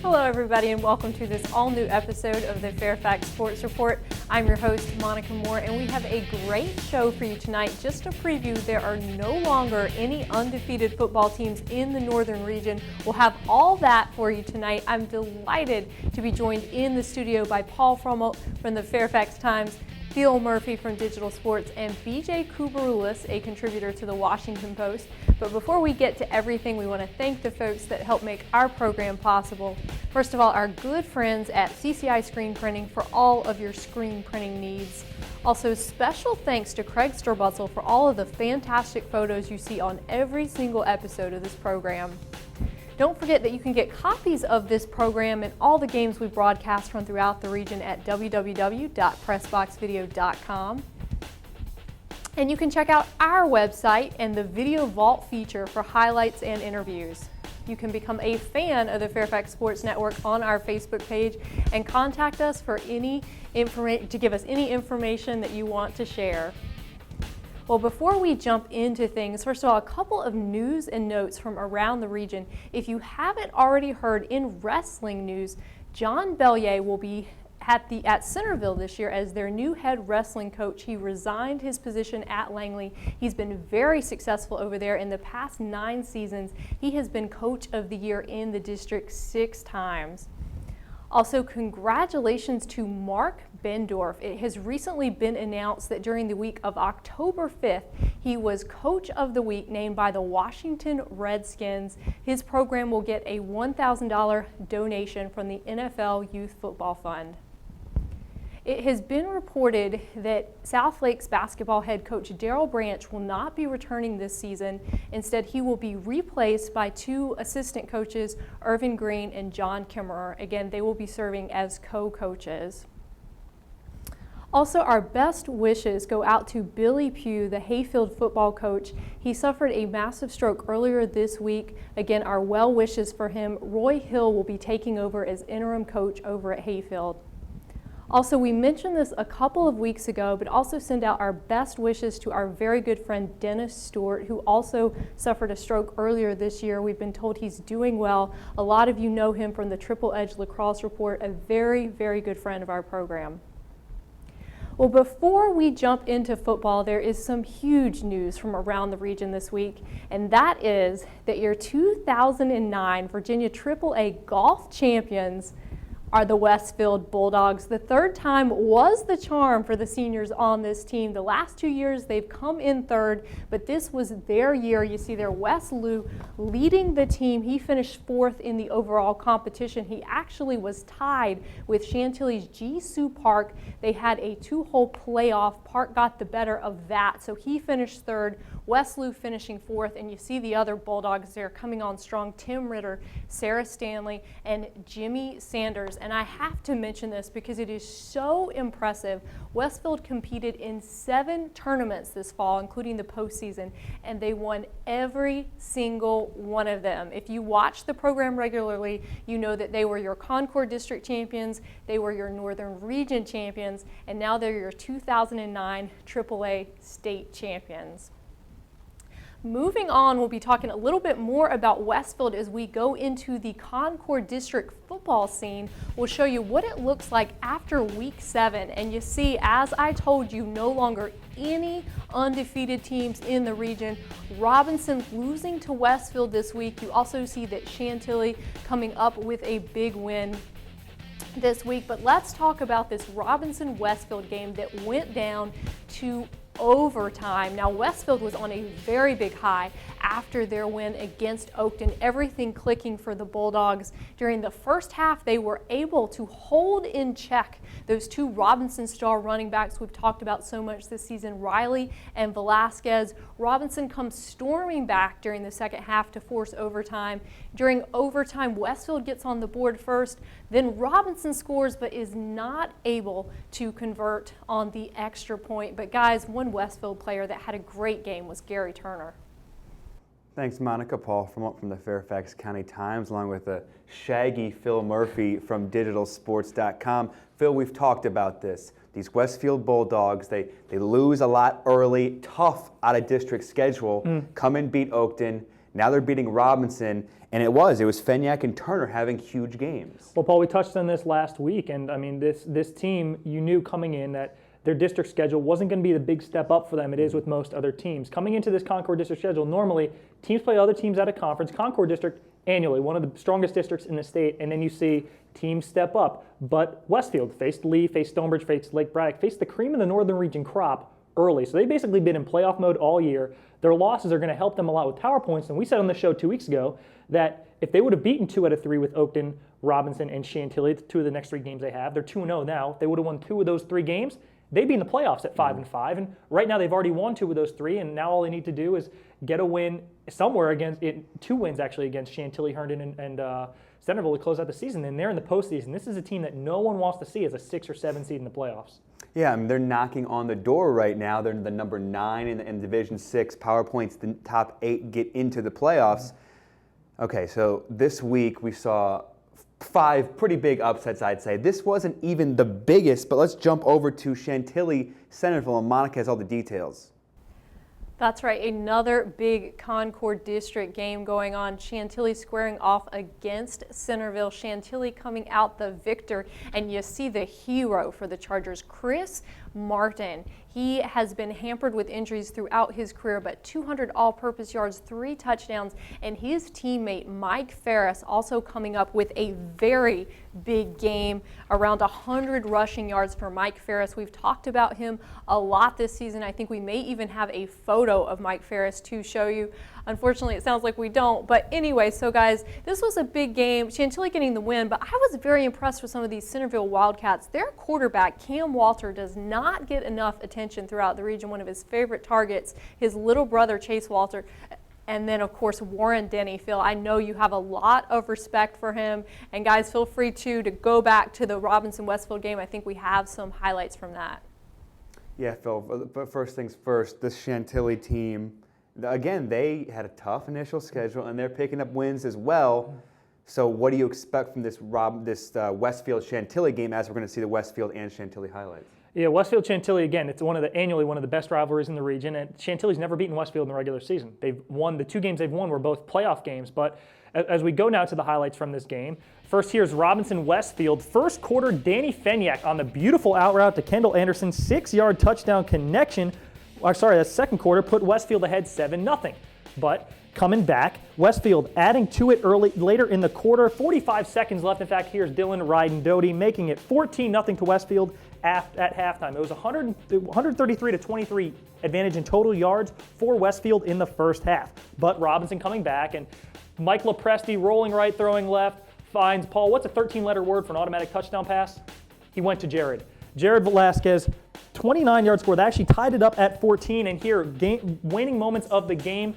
Hello everybody and welcome to this all-new episode of the Fairfax Sports Report. I'm your host, Monica Moore, and we have a great show for you tonight. Just to preview, there are no longer any undefeated football teams in the Northern region. We'll have all that for you tonight. I'm delighted to be joined in the studio by Paul Fromelt from the Fairfax Times, Phil Murphy from Digital Sports, and BJ Kubaroulis, a contributor to the Washington Post. But before we get to everything, we want to thank the folks that help make our program possible. First of all, our good friends at CCI Screen Printing for all of your screen printing needs. Also, special thanks to Craig Sturbutzel for all of the fantastic photos you see on every single episode of this program. Don't forget that you can get copies of this program and all the games we broadcast from throughout the region at www.pressboxvideo.com. And you can check out our website and the Video Vault feature for highlights and interviews. You can become a fan of the Fairfax Sports Network on our Facebook page and contact us for to give us any information that you want to share. Well, before we jump into things, first of all, a couple of news and notes from around the region. If you haven't already heard, in wrestling news, John Bellier will be at Centreville this year as their new head wrestling coach. He resigned his position at Langley. He's been very successful over there. In the past 9 seasons, he has been Coach of the Year in the district 6 times. Also, congratulations to Mark Bendorf. It has recently been announced that during the week of October 5th, he was Coach of the Week named by the Washington Redskins. His program will get a $1,000 donation from the NFL Youth Football Fund. It has been reported that South Lakes basketball head coach Daryl Branch will not be returning this season. Instead, he will be replaced by 2 assistant coaches, Irvin Green and John Kimmerer. Again, they will be serving as co-coaches. Also, our best wishes go out to Billy Pugh, the Hayfield football coach. He suffered a massive stroke earlier this week. Again, our well wishes for him. Roy Hill will be taking over as interim coach over at Hayfield. Also, we mentioned this a couple of weeks ago, but also send out our best wishes to our very good friend Dennis Stewart, who also suffered a stroke earlier this year. We've been told he's doing well. A lot of you know him from the Triple Edge Lacrosse Report, a very, very good friend of our program. Well, before we jump into football, there is some huge news from around the region this week, and that is that your 2009 Virginia AAA golf champions are the Westfield Bulldogs. The 3rd time was the charm for the seniors on this team. The last 2 years they've come in 3rd, but this was their year. You see there Wes Lou leading the team. He finished 4th in the overall competition. He actually was tied with Chantilly's Jisoo Park. They had a 2-hole playoff. Park got the better of that, so he finished 3rd. Wes Lou finishing 4th, and you see the other Bulldogs there coming on strong. Tim Ritter, Sarah Stanley, and Jimmy Sanders. And I have to mention this because it is so impressive. Westfield competed in 7 tournaments this fall, including the postseason, and they won every single one of them. If you watch the program regularly, you know that they were your Concord District champions, they were your Northern Region champions, and now they're your 2009 AAA state champions. Moving on, we'll be talking a little bit more about Westfield as we go into the Concord District football scene. We'll show you what it looks like after week 7. And you see, as I told you, no longer any undefeated teams in the region. Robinson losing to Westfield this week. You also see that Chantilly coming up with a big win this week. But let's talk about this Robinson-Westfield game that went down to overtime. Now, Westfield was on a very big high after their win against Oakton, everything clicking for the Bulldogs. During the first half, they were able to hold in check those 2 Robinson star running backs we've talked about so much this season, Riley and Velasquez. Robinson comes storming back during the second half to force overtime. During overtime, Westfield gets on the board first, then Robinson scores but is not able to convert on the extra point. But guys, one Westfield player that had a great game was Gary Turner. Thanks, Monica. Paul from the Fairfax County Times, along with the shaggy Phil Murphy from digitalsports.com. Phil, we've talked about this. These Westfield Bulldogs, they lose a lot early, tough out-of-district schedule, come and beat Oakton. Now they're beating Robinson, and it was Fenyak and Turner having huge games. Well, Paul, we touched on this last week, and I mean, this team, you knew coming in that their district schedule wasn't going to be the big step up for them it is with most other teams. Coming into this Concord district schedule, normally teams play other teams out of conference. Concord district annually, one of the strongest districts in the state, and then you see teams step up. But Westfield faced Lee, faced Stonebridge, faced Lake Braddock, faced the cream of the Northern Region crop early. So they've basically been in playoff mode all year. Their losses are going to help them a lot with tower points. And we said on the show 2 weeks ago that if they would have beaten 2 out of 3 with Oakton, Robinson, and Chantilly, 2 of the next 3 games they have, they're 2-0 now. If they would have won 2 of those 3 games, they'd be in the playoffs at 5-5. And right now they've already won 2 of those 3, and now all they need to do is get a win somewhere against 2 wins actually against Chantilly, Herndon, and Centreville to close out the season. And they're in the postseason. This is a team that no one wants to see as a 6 or 7 seed in the playoffs. Yeah, I mean, they're knocking on the door right now. They're the number 9 in Division 6. Power points, the top 8 get into the playoffs. Okay, so this week we saw 5 pretty big upsets, I'd say. This wasn't even the biggest, but let's jump over to Chantilly, Centreville, and Monica has all the details. That's right, another big Concord District game going on. Chantilly squaring off against Centreville. Chantilly coming out the victor, and you see the hero for the Chargers, Chris Martin. He has been hampered with injuries throughout his career, but 200 all-purpose yards, 3 touchdowns, and his teammate Mike Ferris also coming up with a very big game, around 100 rushing yards for Mike Ferris. We've talked about him a lot this season. I think we may even have a photo of Mike Ferris to show you. Unfortunately, it sounds like we don't. But anyway, so guys, this was a big game. Chantilly getting the win, but I was very impressed with some of these Centreville Wildcats. Their quarterback, Cam Walter, does not get enough attention throughout the region. One of his favorite targets, his little brother, Chase Walter. And then, of course, Warren Denny. Phil, I know you have a lot of respect for him. And guys, feel free to go back to the Robinson-Westfield game. I think we have some highlights from that. Yeah, Phil, but first things first, this Chantilly team, again, they had a tough initial schedule, and they're picking up wins as well. So what do you expect from this Westfield Chantilly game, as we're going to see the Westfield and Chantilly highlights? Yeah, Westfield Chantilly, again, it's annually one of the best rivalries in the region, and Chantilly's never beaten Westfield in the regular season. They've won, the 2 games they've won were both playoff games, but as we go now to the highlights from this game, first here's Robinson Westfield. First quarter, Danny Fenyak on the beautiful out route to Kendall Anderson, 6-yard touchdown connection. That second quarter put Westfield ahead 7-0. But coming back, Westfield adding to it later in the quarter, 45 seconds left. In fact, here's Dylan Ryden-Doty making it 14-0 to Westfield at halftime. It was 133-23 advantage in total yards for Westfield in the first half. But Robinson coming back, and Mike LaPresti rolling right, throwing left, finds Paul. What's a 13-letter word for an automatic touchdown pass? He went to Jared. Jared Velasquez, 29-yard score. They actually tied it up at 14. And here, waning moments of the game,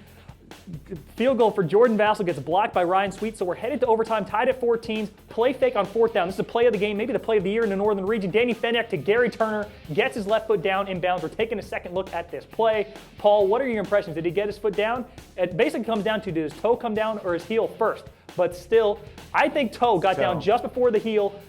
field goal for Jordan Vassell gets blocked by Ryan Sweet. So we're headed to overtime, tied at 14. Play fake on 4th down. This is the play of the game, maybe the play of the year in the Northern Region. Danny Fenyak to Gary Turner, gets his left foot down inbounds. We're taking a second look at this play. Paul, what are your impressions? Did he get his foot down? It basically comes down to, did his toe come down or his heel first? But still, I think toe got down just before the heel.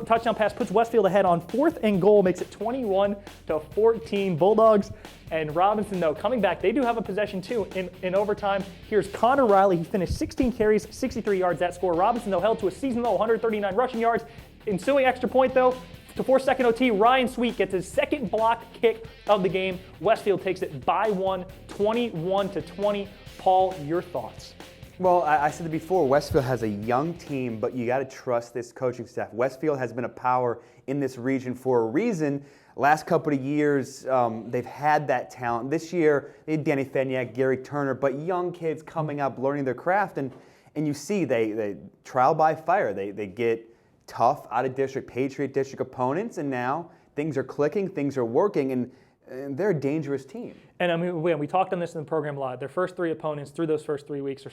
Touchdown pass puts Westfield ahead on 4th and goal, makes it 21-14. Bulldogs and Robinson, though, coming back. They do have a possession, too, in overtime. Here's Connor Riley. He finished 16 carries, 63 yards. That score. Robinson, though, held to a season-low 139 rushing yards. Ensuing extra point, though, to force second OT, Ryan Sweet gets his second block kick of the game. Westfield takes it by 1, 21-20. Paul, your thoughts? Well, I said it before, Westfield has a young team, but you got to trust this coaching staff. Westfield has been a power in this region for a reason. Last couple of years, they've had that talent. This year, they had Danny Fenyak, Gary Turner, but young kids coming up, learning their craft, and you see they trial by fire. They get tough out-of-district, Patriot District opponents, and now things are clicking, things are working, and they're a dangerous team. And I mean, we talked on this in the program a lot. Their first 3 opponents through those first 4 weeks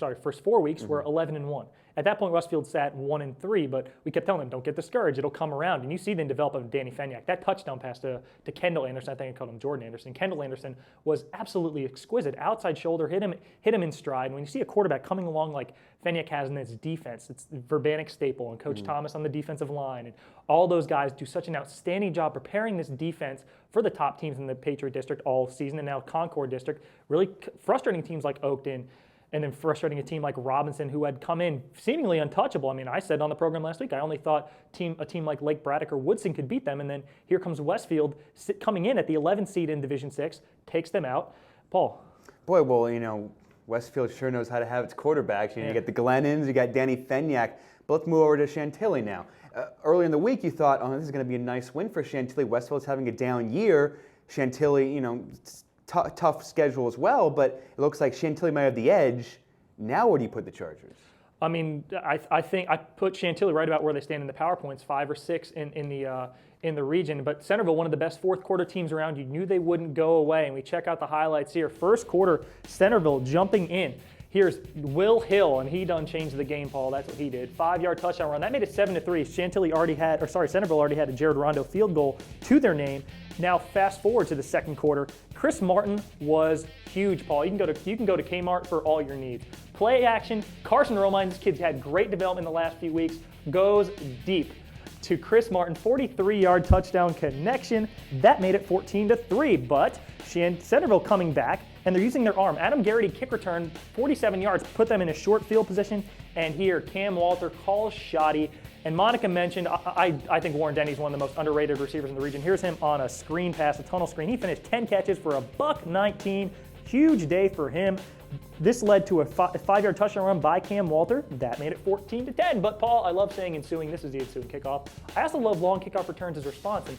were 11-1. At that point, Westfield sat 1-3, but we kept telling them, don't get discouraged. It'll come around. And you see them develop of Danny Fenyak. That touchdown pass to Kendall Anderson, I think I called him Jordan Anderson. Kendall Anderson was absolutely exquisite. Outside shoulder, hit him in stride. And when you see a quarterback coming along like Fenyak has in his defense, it's Verbanik Staple and Coach Thomas on the defensive line. And all those guys do such an outstanding job preparing this defense for the top teams in the Patriot District all season, and now Concord District, really frustrating teams like Oakton, and then frustrating a team like Robinson, who had come in seemingly untouchable. I mean, I said on the program last week, I only thought a team like Lake Braddock or Woodson could beat them, and then here comes Westfield coming in at the 11th seed in Division 6, takes them out. Paul. Boy, well, Westfield sure knows how to have its quarterbacks. You got the Glennons, you got Danny Fenyak. But let's move over to Chantilly now. Early in the week, you thought, oh, this is going to be a nice win for Chantilly. Westfield's having a down year. Chantilly, tough schedule as well, but it looks like Chantilly might have the edge. Now where do you put the Chargers? I mean, I think I put Chantilly right about where they stand in the PowerPoints, 5 or 6 in the region. But Centreville, one of the best fourth quarter teams around. You knew they wouldn't go away, and we check out the highlights here. First quarter, Centreville jumping in. Here's Will Hill, and he done changed the game, Paul. That's what he did. 5-yard touchdown run. That made it 7-3. Centreville already had a Jared Rondo field goal to their name. Now fast forward to the second quarter. Chris Martin was huge, Paul. You can go to Kmart for all your needs. Play action. Carson Romine, this kid's had great development in the last few weeks. Goes deep to Chris Martin, 43-yard touchdown connection. That made it 14-3. But Centreville coming back, and they're using their arm. Adam Garrity kick return, 47 yards, put them in a short field position. And here, Cam Walter calls shoddy. And Monica mentioned, I think Warren Denny's one of the most underrated receivers in the region. Here's him on a screen pass, a tunnel screen. He finished 10 catches for $119. Huge day for him. This led to a 5-yard touchdown run by Cam Walter. That made it 14-10. But Paul, I love saying ensuing. This is the ensuing kickoff. I also love long kickoff returns as a response. And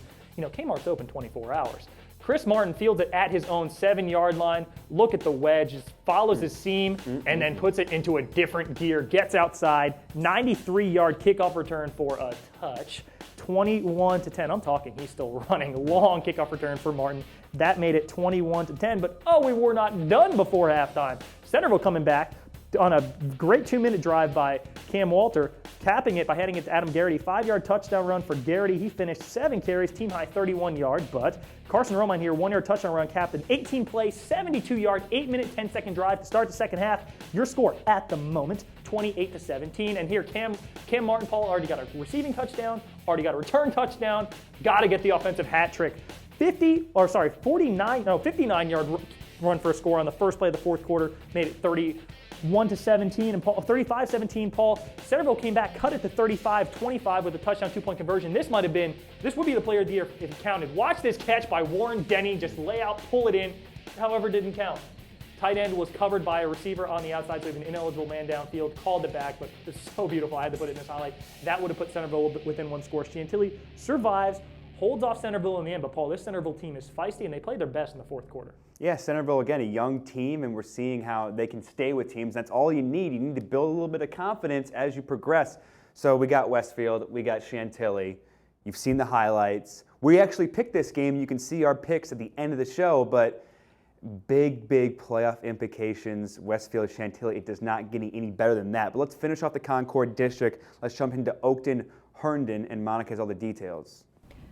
Kmart's open 24 hours. Chris Martin fields it at his own 7-yard line. Look at the wedge, just follows his seam, and then puts it into a different gear, gets outside, 93-yard kickoff return for a touch, 21-10. I'm talking, he's still running. Long kickoff return for Martin. That made it 21-10, but we were not done before halftime. Centreville coming back on a great 2-minute drive by Cam Walter, capping it by heading it to Adam Garrity. 5-yard touchdown run for Garrity. He finished 7 carries, team high 31 yards, but Carson Romine here, 1-yard touchdown run, capped an 18-play, 72-yard, 8-minute, 10-second drive to start the second half. Your score at the moment, 28-17. And here, Cam Martin, Paul, already got a receiving touchdown, already got a return touchdown, got to get the offensive hat trick. 59-yard run for a score on the first play of the fourth quarter, made it 31-17, and 35-17. Paul, Centreville came back, cut it to 35-25 with a touchdown 2-point conversion. This would be the player of the year if it counted. Watch this catch by Warren Denny, just lay out, pull it in. However, didn't count. Tight end was covered by a receiver on the outside, so he had an ineligible man downfield, called it back, but it's so beautiful. I had to put it in this highlight. That would have put Centreville within 1 score. Chantilly survives, holds off Centreville in the end, but Paul, this Centreville team is feisty, and they played their best in the fourth quarter. Yeah, Centreville, again, a young team, and we're seeing how they can stay with teams. That's all you need. You need to build a little bit of confidence as you progress. So we got Westfield, we got Chantilly. You've seen the highlights. We actually picked this game. You can see our picks at the end of the show, but big playoff implications. Westfield, Chantilly, it does not get any better than that. But let's finish off the Concord District. Let's jump into Oakton, Herndon, and Monica has all the details.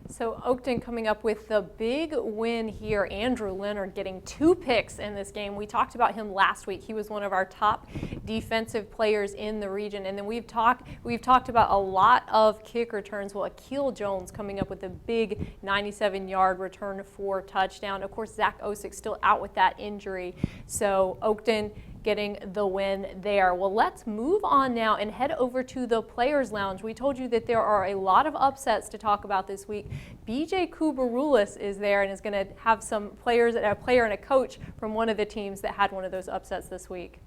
So Oakton coming up with the big win here. Andrew Leonard getting 2 picks in this game. We talked about him last week. He was one of our top defensive players in the region. And then we've talked about a lot of kick returns. Well, Akeel Jones coming up with a big 97-yard return for touchdown. Of course, Zach Osick still out with that injury. So Oakton getting the win there. Well, let's move on now and head over to the Players Lounge. We told you that there are a lot of upsets to talk about this week. BJ Kubarulis is there and is going to have some players, a player and a coach from one of the teams that had one of those upsets this week.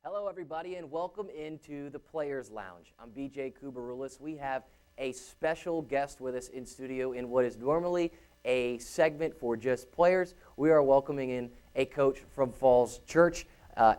Hello, everybody, and welcome into the Players Lounge. I'm BJ Kubarulis. We have a special guest with us in studio in what is normally a segment for just players. We are welcoming in a coach from Falls Church.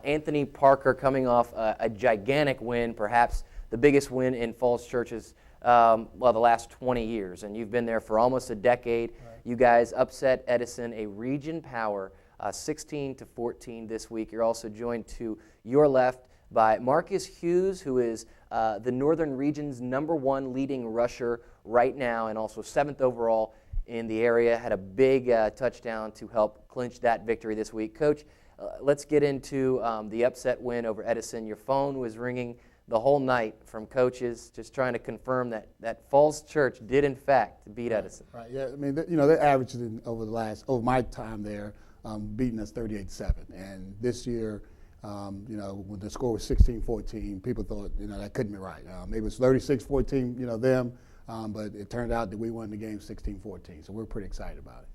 Anthony Parker coming off a gigantic win, perhaps the biggest win in Falls Church's, the last 20 years. And you've been there for almost a decade. Right. You guys upset Edison, a region power, 16-14 this week. You're also joined to your left by Marcus Hughes, who is the Northern Region's #1 leading rusher right now and also 7th overall in the area. Had a big touchdown to help clinch that victory this week. Coach, let's get into the upset win over Edison. Your phone was ringing the whole night from coaches just trying to confirm that Falls Church did, in fact, beat Edison. Right, yeah. I mean, they averaged over my time there, beating us 38-7. And this year, You know, when the score was 16-14, people thought, you know, that couldn't be right. Maybe it was 36-14, you know, them, but it turned out that we won the game 16-14. So we're pretty excited about it.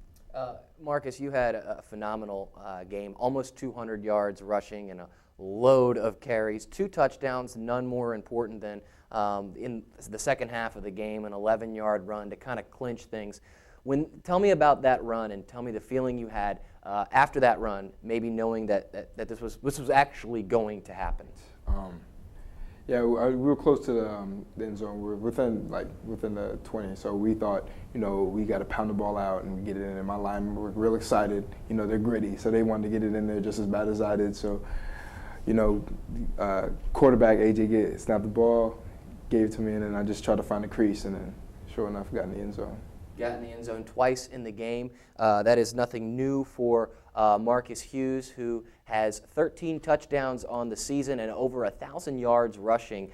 Marcus, you had a phenomenal game, almost 200 yards rushing and a load of carries, 2 touchdowns, none more important than in the second half of the game, an 11-yard run to kind of clinch things. Tell me about that run and tell me the feeling you had after that run, maybe knowing that this was actually going to happen. Yeah, we were close to the end zone. We were within the 20, so we thought, you know, we got to pound the ball out and get it in. And my linemen were real excited. You know, they're gritty, so they wanted to get it in there just as bad as I did. So, you know, quarterback AJ snapped the ball, gave it to me, and then I just tried to find the crease, and then sure enough, got in the end zone. Got in the end zone twice in the game. That is nothing new for Marcus Hughes, who has 13 touchdowns on the season and over 1,000 yards rushing.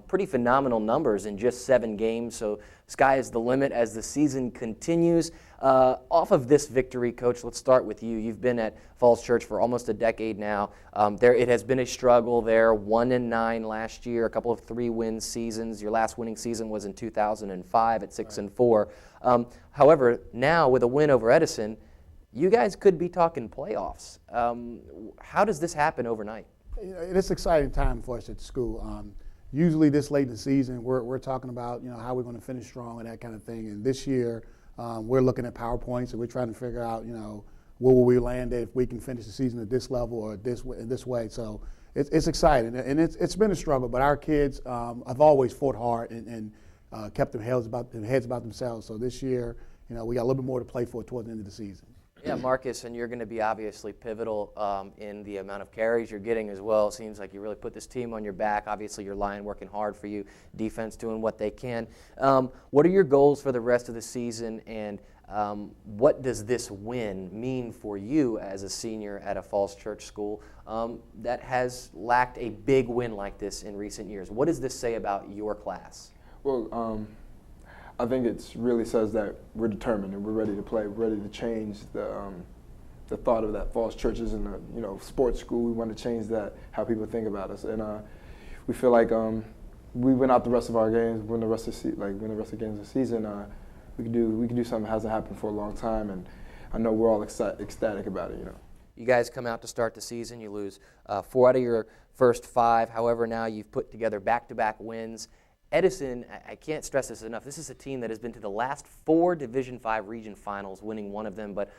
Pretty phenomenal numbers in just 7 games. So sky is the limit as the season continues. Off of this victory, Coach, let's start with you. You've been at Falls Church for almost a decade now. It has been a struggle there. 1-9 last year, a couple of 3-win seasons. Your last winning season was in 2005 at 6-4. However, now with a win over Edison, you guys could be talking playoffs. How does this happen overnight? It's an exciting time for us at the school. Usually this late in the season, we're talking about, you know, how we're going to finish strong and that kind of thing. And this year, we're looking at PowerPoints and we're trying to figure out, you know, where will we land if we can finish the season at this level or this way. So it's exciting, and it's been a struggle. But our kids have always fought hard and kept their heads about themselves. So this year, you know, we got a little bit more to play for towards the end of the season. Yeah, Marcus, and you're going to be obviously pivotal in the amount of carries you're getting as well. It seems like you really put this team on your back. Obviously, your line working hard for you, defense doing what they can. What are your goals for the rest of the season, and what does this win mean for you as a senior at a Falls Church school that has lacked a big win like this in recent years? What does this say about your class? Well, I think it really says that we're determined and we're ready to play. We're ready to change the thought of that Falls Church isn't a sports school. We want to change that, how people think about us, and we feel like we win out the rest of our games, win the rest of the games of the season. We can do something that hasn't happened for a long time, and I know we're all ecstatic about it. You know. You guys come out to start the season. You lose 4 out of your first 5. However, now you've put together back-to-back wins. Edison, I can't stress this enough, this is a team that has been to the last 4 Division V region finals, winning one of them, but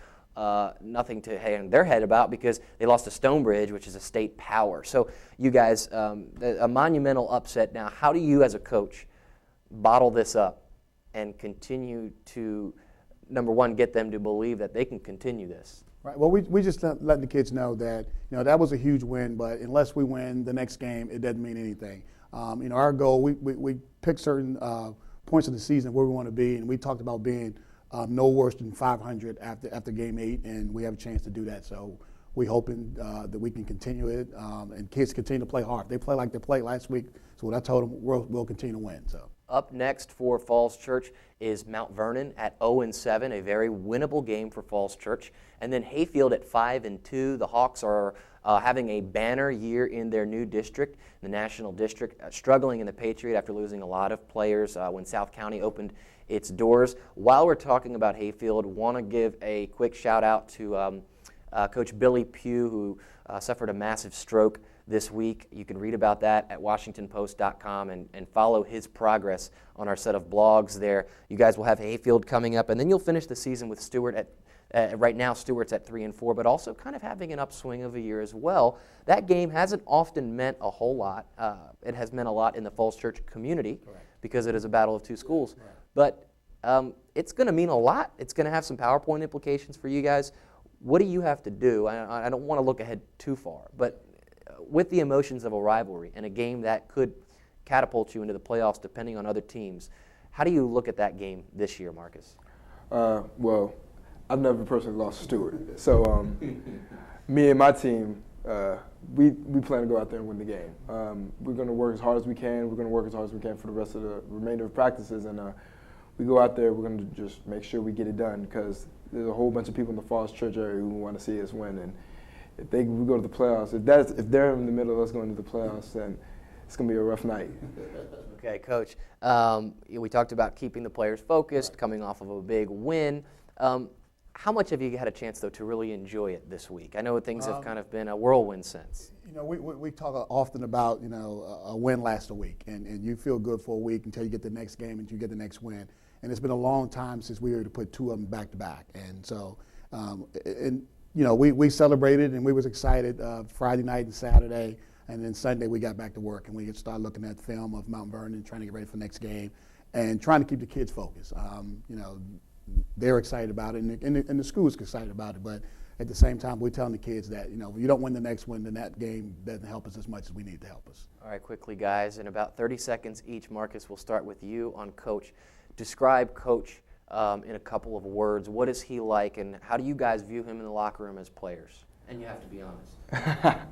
nothing to hang their head about because they lost to Stonebridge, which is a state power. So you guys, a monumental upset. Now, how do you as a coach bottle this up and continue to, number one, get them to believe that they can continue this? Right. Well, we just let the kids know that, you know, that was a huge win, but unless we win the next game, it doesn't mean anything. You know, our goal, we picked certain points of the season where we want to be, and we talked about being no worse than 500 after game 8, and we have a chance to do that. So we're hoping that we can continue it, and kids continue to play hard. They play like they played last week, so what I told them, we'll continue to win. So. Up next for Falls Church is Mount Vernon at 0-7, a very winnable game for Falls Church. And then Hayfield at 5-2. The Hawks are having a banner year in their new district, the National District, struggling in the Patriot after losing a lot of players when South County opened its doors. While we're talking about Hayfield, want to give a quick shout out to Coach Billy Pugh, who suffered a massive stroke this week. You can read about that at WashingtonPost.com and follow his progress on our set of blogs there. You guys will have Hayfield coming up, and then you'll finish the season with Stewart at right now. Stewart's at 3-4, but also kind of having an upswing of a year as well. That game hasn't often meant a whole lot. It has meant a lot in the Falls Church community. Correct. Because it is a battle of 2 schools. Right. But it's going to mean a lot. It's going to have some PowerPoint implications for you guys. What do you have to do? I don't want to look ahead too far, but with the emotions of a rivalry and a game that could catapult you into the playoffs depending on other teams, how do you look at that game this year, Marcus? Well, I've never personally lost to Stewart. So me and my team, we plan to go out there and win the game. We're going to work as hard as we can. We're going to work as hard as we can for the rest of the remainder of practices. And we go out there, we're going to just make sure we get it done because there's a whole bunch of people in the Falls Church area who want to see us win. And we go to the playoffs, if they're in the middle of us going to the playoffs, then it's going to be a rough night. Okay, Coach. We talked about keeping the players focused, coming off of a big win. How much have you had a chance, though, to really enjoy it this week? I know things have kind of been a whirlwind since. We talk often about, a win lasts a week, and you feel good for a week until you get the next game and you get the next win. And it's been a long time since we were able to put two of them back to back. And so, we celebrated and we was excited Friday night and Saturday. And then Sunday we got back to work and we started looking at film of Mount Vernon, trying to get ready for the next game and trying to keep the kids focused. They're excited about it and the school's excited about it. But at the same time, we're telling the kids that, if you don't win the next one, then that game doesn't help us as much as we need to help us. All right, quickly, guys, in about 30 seconds each, Marcus, we'll start with you on Coach. Describe Coach in a couple of words. What is he like, and how do you guys view him in the locker room as players? And you have to be honest.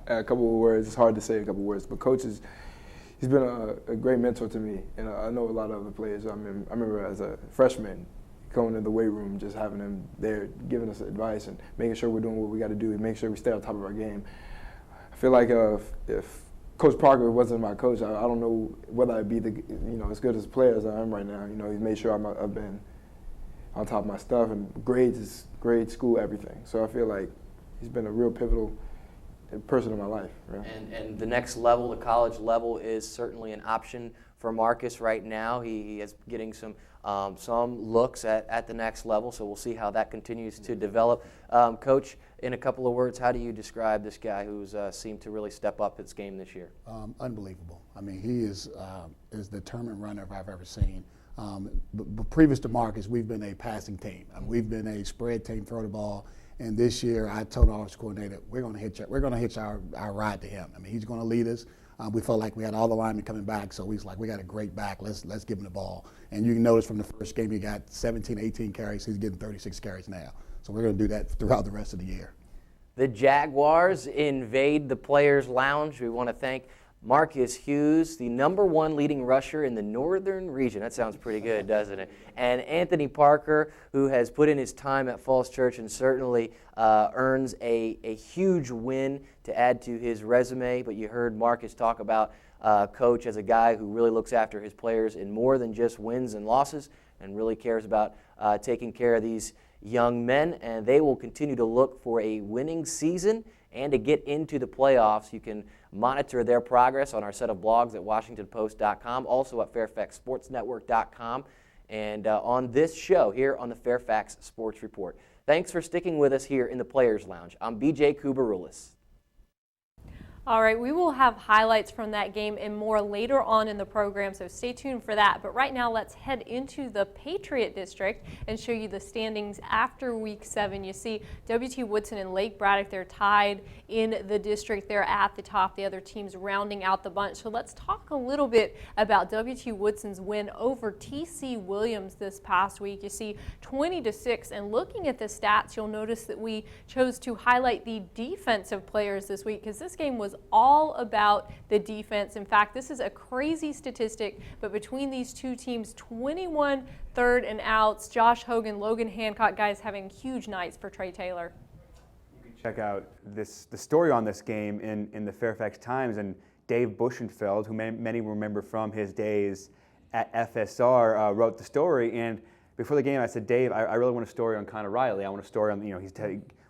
A couple of words. It's hard to say a couple of words, but Coach he's been a great mentor to me, and I know a lot of other players. I remember as a freshman going to the weight room, just having him there giving us advice and making sure we're doing what we got to do and making sure we stay on top of our game. I feel like if Coach Parker wasn't my coach, I don't know whether I'd be as good as a player as I am right now. He's made sure I've been on top of my stuff, and grades, school, everything. So I feel like he's been a real pivotal person in my life. Right? And the next level, the college level, is certainly an option for Marcus right now. He is getting some looks at the next level, so we'll see how that continues to develop. Coach, in a couple of words, how do you describe this guy who's seemed to really step up his game this year? Unbelievable. I mean, he is a determined runner I've ever seen. But previous to Marcus, we've been a passing team. We've been a spread team, throw the ball. And this year, I told our coordinator, we're going to hitch our ride to him. I mean, he's going to lead us. We felt like we had all the linemen coming back, so he's like, we got a great back. Let's give him the ball. And you can notice from the first game, he got 17, 18 carries. He's getting 36 carries now. So we're going to do that throughout the rest of the year. The Jaguars invade the Players Lounge. We want to thank Marcus Hughes, the #1 leading rusher in the Northern region. That sounds pretty good, doesn't it? And Anthony Parker, who has put in his time at Falls Church and certainly earns a huge win to add to his resume. But you heard Marcus talk about Coach as a guy who really looks after his players in more than just wins and losses and really cares about taking care of these young men. And they will continue to look for a winning season and to get into the playoffs. You can monitor their progress on our set of blogs at WashingtonPost.com, also at FairfaxSportsNetwork.com, and on this show here on the Fairfax Sports Report. Thanks for sticking with us here in the Players Lounge. I'm BJ Kubarulis. All right, we will have highlights from that game and more later on in the program, so stay tuned for that. But right now, let's head into the Patriot District and show you the standings after Week 7. You see W.T. Woodson and Lake Braddock, they're tied in the district. They're at the top, the other teams rounding out the bunch. So let's talk a little bit about W.T. Woodson's win over T.C. Williams this past week. You see 20-6, and looking at the stats, you'll notice that we chose to highlight the defensive players this week because this game was all about the defense. In fact, this is a crazy statistic, but between these two teams, 21 third and outs. Josh Hogan, Logan Hancock, guys having huge nights for Trey Taylor. You can check out the story on this game in the Fairfax Times, and Dave Bushenfeld, who many remember from his days at FSR, wrote the story. And before the game, I said, Dave, I really want a story on Connor Riley. I want a story on, he's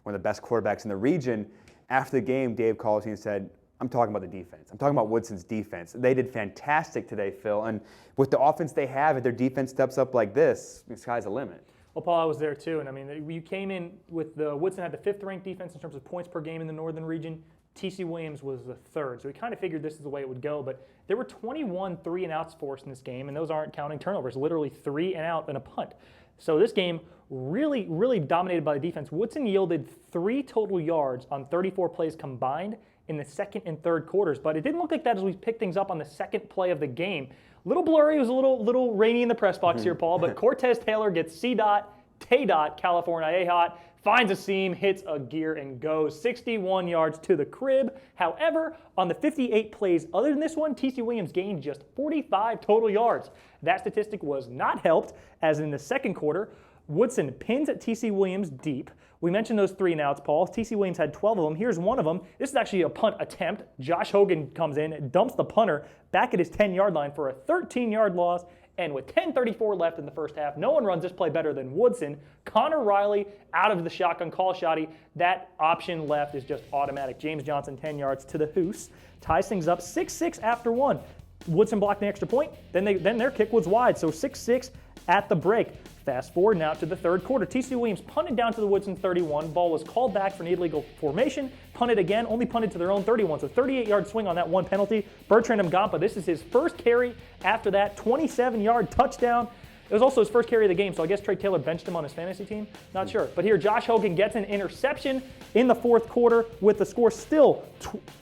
one of the best quarterbacks in the region. After the game, Dave called me and said, I'm talking about the defense. I'm talking about Woodson's defense. They did fantastic today, Phil. And with the offense they have, if their defense steps up like this, the sky's the limit. Well, Paul, I was there too. And I mean, you came in with Woodson had the 5th ranked defense in terms of points per game in the Northern region. T.C. Williams was the 3rd. So we kind of figured this is the way it would go. But there were 21 3 and outs forced in this game, and those aren't counting turnovers, literally 3 and out and a punt. So this game really, really dominated by the defense. Woodson yielded 3 total yards on 34 plays combined in the 2nd and 3rd quarters, but it didn't look like that as we picked things up on the 2nd play of the game. Little blurry, it was a little rainy in the press box here, Paul, but Cortez Taylor gets C-Dot, T-Dot, California A-Hot, finds a seam, hits a gear, and goes 61 yards to the crib. However, on the 58 plays other than this one, T.C. Williams gained just 45 total yards. That statistic was not helped, as in the 2nd quarter, Woodson pins at T.C. Williams deep. We mentioned those 3 and outs, Paul. T.C. Williams had 12 of them. Here's one of them. This is actually a punt attempt. Josh Hogan comes in, dumps the punter back at his 10-yard line for a 13-yard loss. And with 10:34 left in the first half, no one runs this play better than Woodson. Connor Riley out of the shotgun call shotty. That option left is just automatic. James Johnson, 10 yards to the hoose. Ties things up 6-6 after 1. Woodson blocked the extra point. Then their kick was wide, so 6-6 at the break. Fast forward now to the third quarter. T.C. Williams punted down to the Woodson 31. Ball was called back for an illegal formation. Punted again, only punted to their own 31. So 38-yard swing on that one penalty. Bertrand Mgampa, this is his first carry after that 27-yard touchdown. It was also his first carry of the game, so I guess Trey Taylor benched him on his fantasy team. Not sure. But here, Josh Hogan gets an interception in the fourth quarter with the score still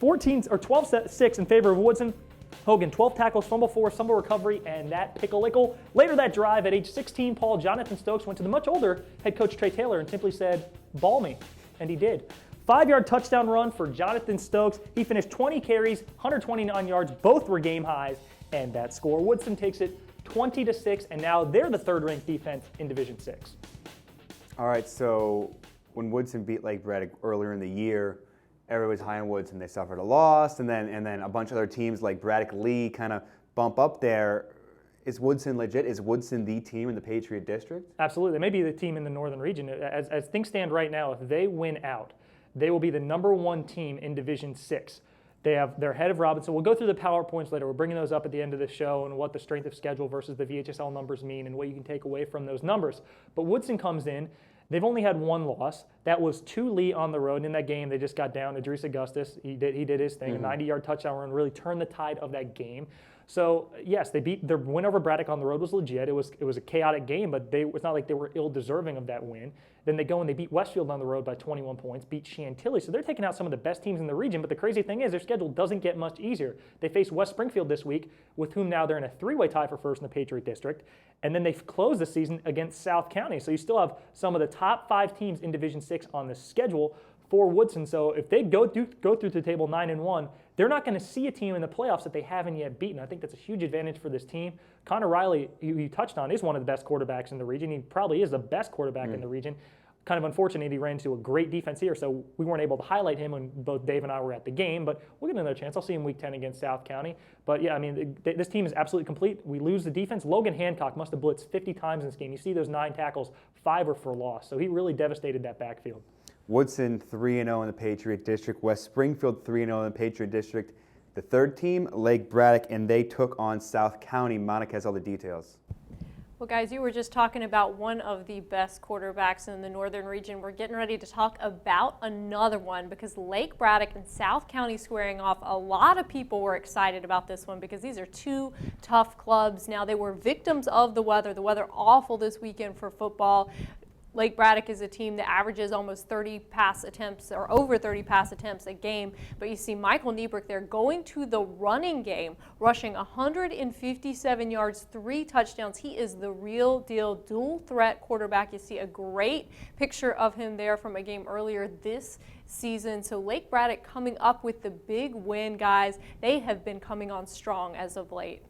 12-6 in favor of Woodson. Hogan, 12 tackles, fumble force, fumble recovery, and that pickle-ickle. Later that drive, at age 16, Jonathan Stokes went to the much older head coach Trey Taylor and simply said, "Ball me," and he did. 5-yard touchdown run for Jonathan Stokes. He finished 20 carries, 129 yards. Both were game highs, and that score. Woodson takes it 20-6, and now they're the third-ranked defense in Division 6. All right, so when Woodson beat Lake Braddock earlier in the year, everybody's high on Woodson. They suffered a loss, and then a bunch of other teams like Braddock Lee kind of bump up there. Is Woodson legit? Is Woodson the team in the Patriot District? Absolutely. They may be the team in the Northern Region. As things stand right now, if they win out, they will be the #1 team in Division 6. They're ahead of Robinson. We'll go through the PowerPoints later. We're bringing those up at the end of the show and what the strength of schedule versus the VHSL numbers mean and what you can take away from those numbers. But Woodson comes in. They've only had 1 loss. That was to Lee on the road. In that game, they just got down. Idris Augustus, he did his thing. A 90-yard touchdown run really turned the tide of that game. So yes, their win over Braddock on the road was legit. It was a chaotic game, but it's not like they were ill-deserving of that win. Then they go and they beat Westfield on the road by 21 points, beat Chantilly. So they're taking out some of the best teams in the region. But the crazy thing is their schedule doesn't get much easier. They face West Springfield this week, with whom now they're in a 3-way tie for first in the Patriot District. And then they close the season against South County. So you still have some of the top 5 teams in Division 6 on the schedule for Woodson. So if they go through the table 9-1, they're not going to see a team in the playoffs that they haven't yet beaten. I think that's a huge advantage for this team. Connor Riley, you touched on, is one of the best quarterbacks in the region. He probably is the best quarterback in the region. Kind of unfortunate he ran into a great defense here, so we weren't able to highlight him when both Dave and I were at the game, but we'll get another chance. I'll see him Week 10 against South County. But yeah, I mean, this team is absolutely complete. We lose the defense. Logan Hancock must have blitzed 50 times in this game. You see those 9 tackles, 5 were for loss, so he really devastated that backfield. Woodson 3-0 in the Patriot District. West Springfield 3-0 in the Patriot District. The third team, Lake Braddock, and they took on South County. Monica has all the details. Well, guys, you were just talking about one of the best quarterbacks in the Northern region. We're getting ready to talk about another one because Lake Braddock and South County squaring off. A lot of people were excited about this one because these are 2 tough clubs. Now, they were victims of the weather. The weather awful this weekend for football. Lake Braddock is a team that averages almost 30 pass attempts or over 30 pass attempts a game. But you see Michael Niebrick there going to the running game, rushing 157 yards, 3 touchdowns. He is the real deal dual threat quarterback. You see a great picture of him there from a game earlier this season. So Lake Braddock coming up with the big win, guys. They have been coming on strong as of late.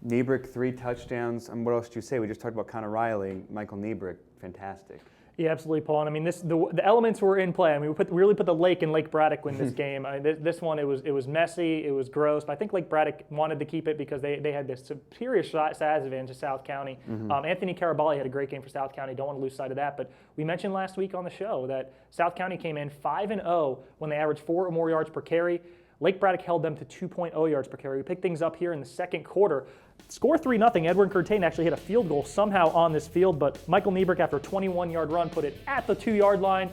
Niebrick, 3 touchdowns. And what else did you say? We just talked about Connor Riley, Michael Niebrick. Fantastic. Yeah, absolutely, Paul. And I mean, the elements were in play. I mean, we really put the Lake and Lake Braddock in this game. I mean, this one, it was messy, it was gross. But I think Lake Braddock wanted to keep it because they had this superior size advantage to South County. Anthony Carabali had a great game for South County. Don't want to lose sight of that. But we mentioned last week on the show that South County came in 5-0 when they averaged 4 or more yards per carry. Lake Braddock held them to 2.0 yards per carry. We picked things up here in the second quarter. Score 3-0. Edwin Curtain actually hit a field goal somehow on this field, but Michael Niebrick, after a 21-yard run, put it at the 2-yard line.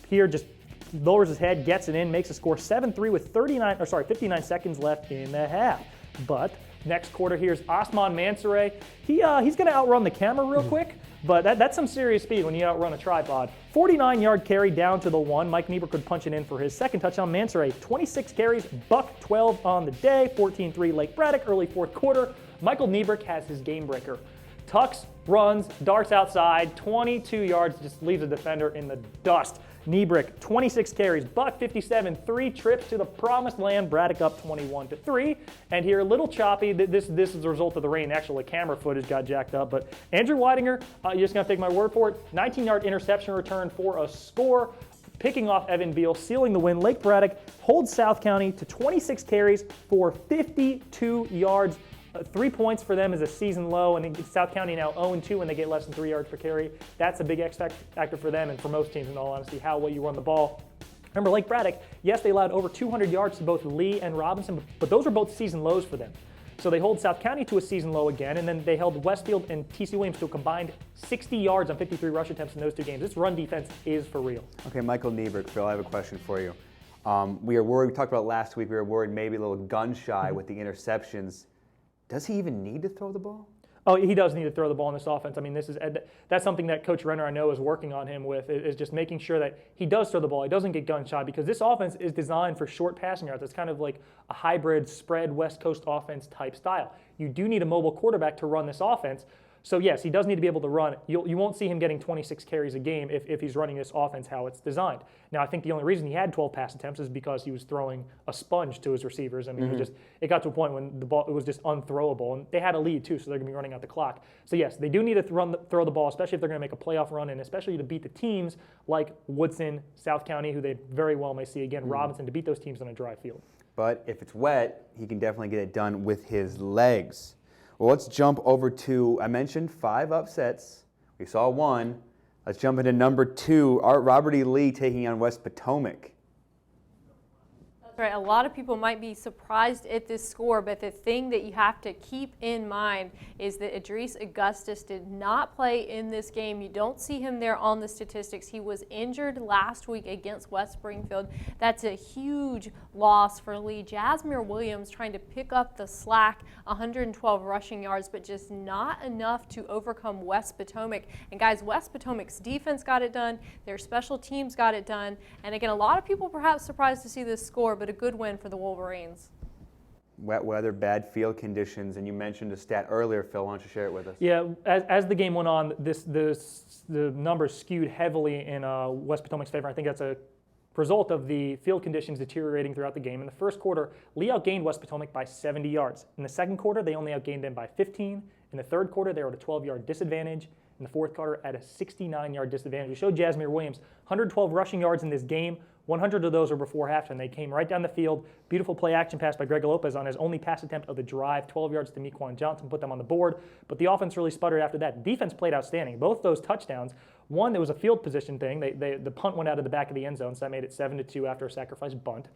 Here, just lowers his head, gets it in, makes a score 7-3 with 59 seconds left in the half. But next quarter, here's Osman Mansoure. He's going to outrun the camera real quick, but that's some serious speed when you outrun a tripod. 49-yard carry down to the 1. Mike Niebrick could punch it in for his second touchdown. Mansoure, 26 carries, $112 on the day, 14-3 Lake Braddock, early fourth quarter. Michael Niebrick has his game breaker. Tucks, runs, darts outside, 22 yards, just leaves the defender in the dust. Niebrick, 26 carries, $157, 3 trips to the promised land. Braddock up 21-3. And here, a little choppy. This is a result of the rain. Actually, the camera footage got jacked up. But Andrew Weidinger, you're just going to take my word for it, 19-yard interception return for a score, picking off Evan Beal, sealing the win. Lake Braddock holds South County to 26 carries for 52 yards. 3 points for them is a season low, and South County now 0-2 when they get less than 3 yards per carry. That's a big X factor for them and for most teams, in all honesty, how well you run the ball. Remember, Lake Braddock, yes, they allowed over 200 yards to both Lee and Robinson, but those are both season lows for them. So they hold South County to a season low again, and then they held Westfield and TC Williams to a combined 60 yards on 53 rush attempts in those 2 games. This run defense is for real. Okay, Michael Niebrick, Phil, I have a question for you. We are worried, we talked about last week, we were worried maybe a little gun shy with the interceptions. Does he even need to throw the ball? Oh, he does need to throw the ball in this offense. I mean, that's something that Coach Renner, I know, is working on him with, is just making sure that he does throw the ball. He doesn't get gun shy, because this offense is designed for short passing yards. It's kind of like a hybrid spread West Coast offense type style. You do need a mobile quarterback to run this offense. So yes, he does need to be able to run. You won't see him getting 26 carries a game if he's running this offense how it's designed. Now, I think the only reason he had 12 pass attempts is because he was throwing a sponge to his receivers. I mean, it got to a point when the ball, it was just unthrowable, and they had a lead too, so they're going to be running out the clock. So yes, they do need to throw the ball, especially if they're going to make a playoff run, and especially to beat the teams like Woodson, South County, who they very well may see again, Robinson, to beat those teams on a dry field. But if it's wet, he can definitely get it done with his legs. Well, let's jump over to, I mentioned 5 upsets. We saw 1. Let's jump into number 2, Robert E. Lee taking on West Potomac. Right, a lot of people might be surprised at this score, but the thing that you have to keep in mind is that Idris Augustus did not play in this game. You don't see him there on the statistics. He was injured last week against West Springfield. That's a huge loss for Lee. Jasmine Williams trying to pick up the slack, 112 rushing yards, but just not enough to overcome West Potomac. And guys, West Potomac's defense got it done. Their special teams got it done. And again, a lot of people perhaps surprised to see this score, but a good win for the Wolverines. Wet weather, bad field conditions, and you mentioned a stat earlier, Phil. Why don't you share it with us? Yeah, as the game went on, the numbers skewed heavily in West Potomac's favor. I think that's a result of the field conditions deteriorating throughout the game. In the first quarter, Lee outgained West Potomac by 70 yards. In the second quarter, they only outgained them by 15. In the third quarter, they were at a 12-yard disadvantage. In the fourth quarter, at a 69-yard disadvantage. We showed Jasmine Williams 112 rushing yards in this game. 100 of those were before halftime. They came right down the field. Beautiful play action pass by Greg Lopez on his only pass attempt of the drive. 12 yards to Mequan Johnson, put them on the board. But the offense really sputtered after that. Defense played outstanding. Both those touchdowns, one, there was a field position thing. The punt went out of the back of the end zone, so that made it 7-2 after a sacrifice bunt.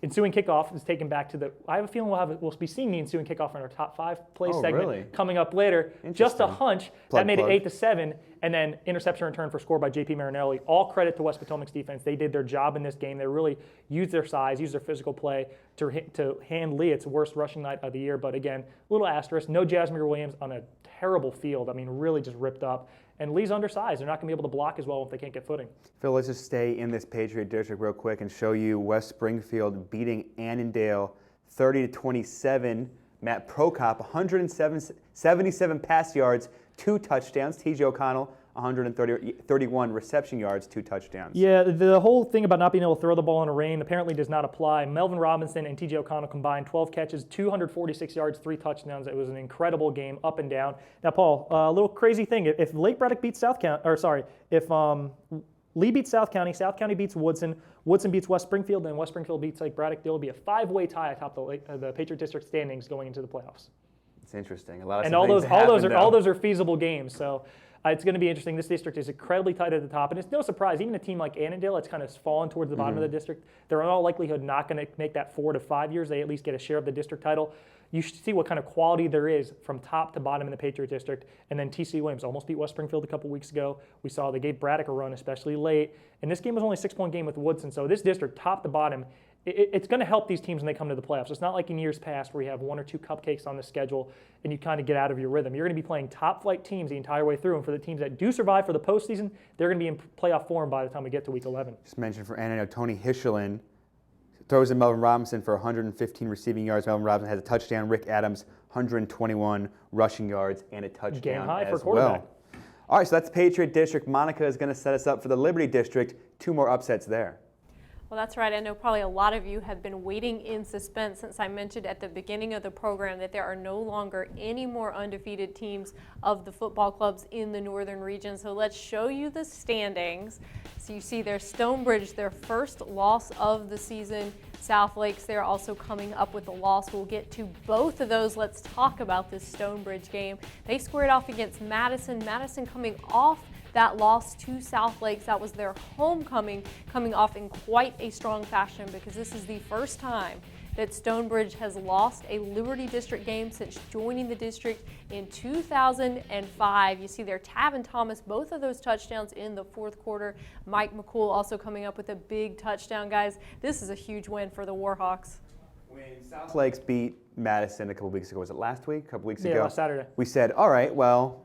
Ensuing kickoff is taken back to I have a feeling we'll be seeing the ensuing kickoff in our top 5 play segment really? Coming up later. Just a hunch. That made it 8-7, and then interception return for score by J.P. Marinelli. All credit to West Potomac's defense. They did their job in this game. They really used their size, used their physical play to hand Lee its worst rushing night of the year. But again, a little asterisk. No Jasmine Williams on a terrible field. I mean, really just ripped up. And Lee's undersized. They're not going to be able to block as well if they can't get footing. Phil, let's just stay in this Patriot District real quick and show you West Springfield beating Annandale 30-27. Matt Prokop, 177 pass yards, 2 touchdowns. T.J. O'Connell, 131 reception yards, 2 touchdowns. Yeah, the whole thing about not being able to throw the ball in the rain apparently does not apply. Melvin Robinson and T.J. O'Connell combined 12 catches, 246 yards, 3 touchdowns. It was an incredible game, up and down. Now, Paul, a little crazy thing. If Lake Braddock beats if Lee beats South County beats Woodson beats West Springfield, and West Springfield beats Lake Braddock, there will be a 5-way tie atop the Patriot District standings going into the playoffs. It's interesting. A lot of and all those are feasible games. So it's going to be interesting. This district is incredibly tight at the top, and it's no surprise. Even a team like Annandale, it's kind of fallen towards the bottom of the district. They're in all likelihood not going to make that 4 to 5 years. They at least get a share of the district title. You should see what kind of quality there is from top to bottom in the Patriot District. And then TC Williams almost beat West Springfield a couple weeks ago. We saw they gave Braddock a run, especially late. And this game was only a 6-point game with Woodson. So this district, top to bottom, it's going to help these teams when they come to the playoffs. It's not like in years past where you have 1 or 2 cupcakes on the schedule and you kind of get out of your rhythm. You're going to be playing top-flight teams the entire way through. And for the teams that do survive for the postseason, they're going to be in playoff form by the time we get to Week 11. Just mentioned for Annandale, Tony Hischelin throws in Melvin Robinson for 115 receiving yards. Melvin Robinson has a touchdown. Rick Adams, 121 rushing yards and a touchdown Game high as for quarterback. well. All right, so that's Patriot District. Monica is going to set us up for the Liberty District. 2 more upsets there. Well, that's right. I know probably a lot of you have been waiting in suspense since I mentioned at the beginning of the program that there are no longer any more undefeated teams of the football clubs in the northern region. So let's show you the standings. So you see there's Stonebridge, their first loss of the season. South Lakes, they're also coming up with a loss. We'll get to both of those. Let's talk about this Stonebridge game. They squared off against Madison. Madison coming off that loss to South Lakes. That was their homecoming, coming off in quite a strong fashion because this is the first time that Stonebridge has lost a Liberty District game since joining the district in 2005. You see there, Tav and Thomas, both of those touchdowns in the fourth quarter. Mike McCool also coming up with a big touchdown, guys. This is a huge win for the Warhawks. When South Lakes beat Madison a couple weeks ago, was it last week? A couple weeks ago? Yeah, last Saturday. We said, all right, well,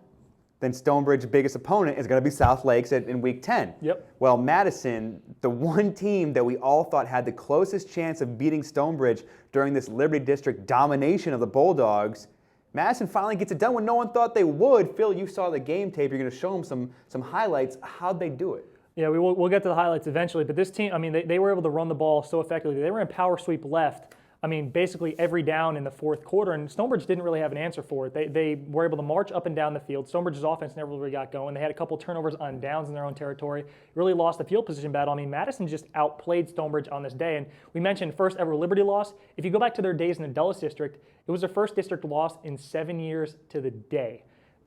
then Stonebridge's biggest opponent is going to be South Lakes in Week 10. Yep. Well, Madison, the one team that we all thought had the closest chance of beating Stonebridge during this Liberty District domination of the Bulldogs, Madison finally gets it done when no one thought they would. Phil, you saw the game tape. You're going to show them some highlights. How'd they do it? Yeah, we'll get to the highlights eventually, but this team, I mean, they were able to run the ball so effectively. They were in power sweep left. I mean, basically every down in the fourth quarter, and Stonebridge didn't really have an answer for it. They were able to march up and down the field. Stonebridge's offense never really got going. They had a couple turnovers on downs in their own territory. Really lost the field position battle. I mean, Madison just outplayed Stonebridge on this day. And we mentioned first ever Liberty loss. If you go back to their days in the Dulles District, it was their first district loss in 7 years to the day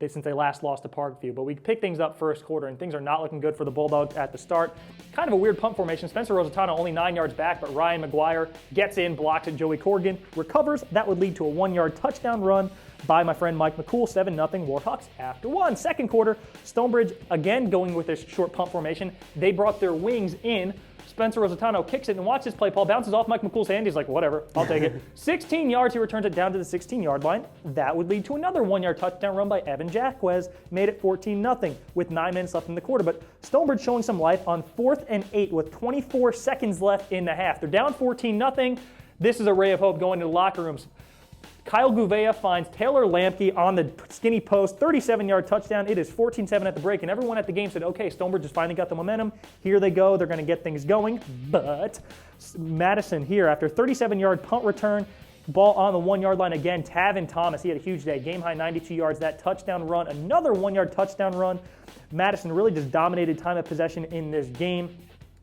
since they last lost to Parkview. But we pick things up first quarter, and things are not looking good for the Bulldogs at the start. Kind of a weird punt formation. Spencer Rosatano only 9 yards back, but Ryan McGuire gets in, blocks it. Joey Corrigan recovers. That would lead to a 1-yard touchdown run by my friend Mike McCool. 7-0 Warhawks after 1. Second quarter, Stonebridge again going with this short punt formation. They brought their wings in. Spencer Rosatano kicks it, and watch this play. Ball bounces off Mike McCool's hand. He's like, whatever, I'll take it. 16 yards, he returns it down to the 16-yard line. That would lead to another 1-yard touchdown run by Evan Jacquez. Made it 14-0 with 9 minutes left in the quarter. But Stonebridge showing some life on 4th and 8 with 24 seconds left in the half. They're down 14-0. This is a ray of hope going to the locker rooms. Kyle Gouveia finds Taylor Lampke on the skinny post, 37-yard touchdown. It is 14-7 at the break, and everyone at the game said, okay, Stonebridge has finally got the momentum. Here they go. They're going to get things going. But Madison here, after 37-yard punt return, ball on the 1-yard line again. Tavin Thomas, he had a huge day. Game-high 92 yards. That touchdown run, another 1-yard touchdown run. Madison really just dominated time of possession in this game.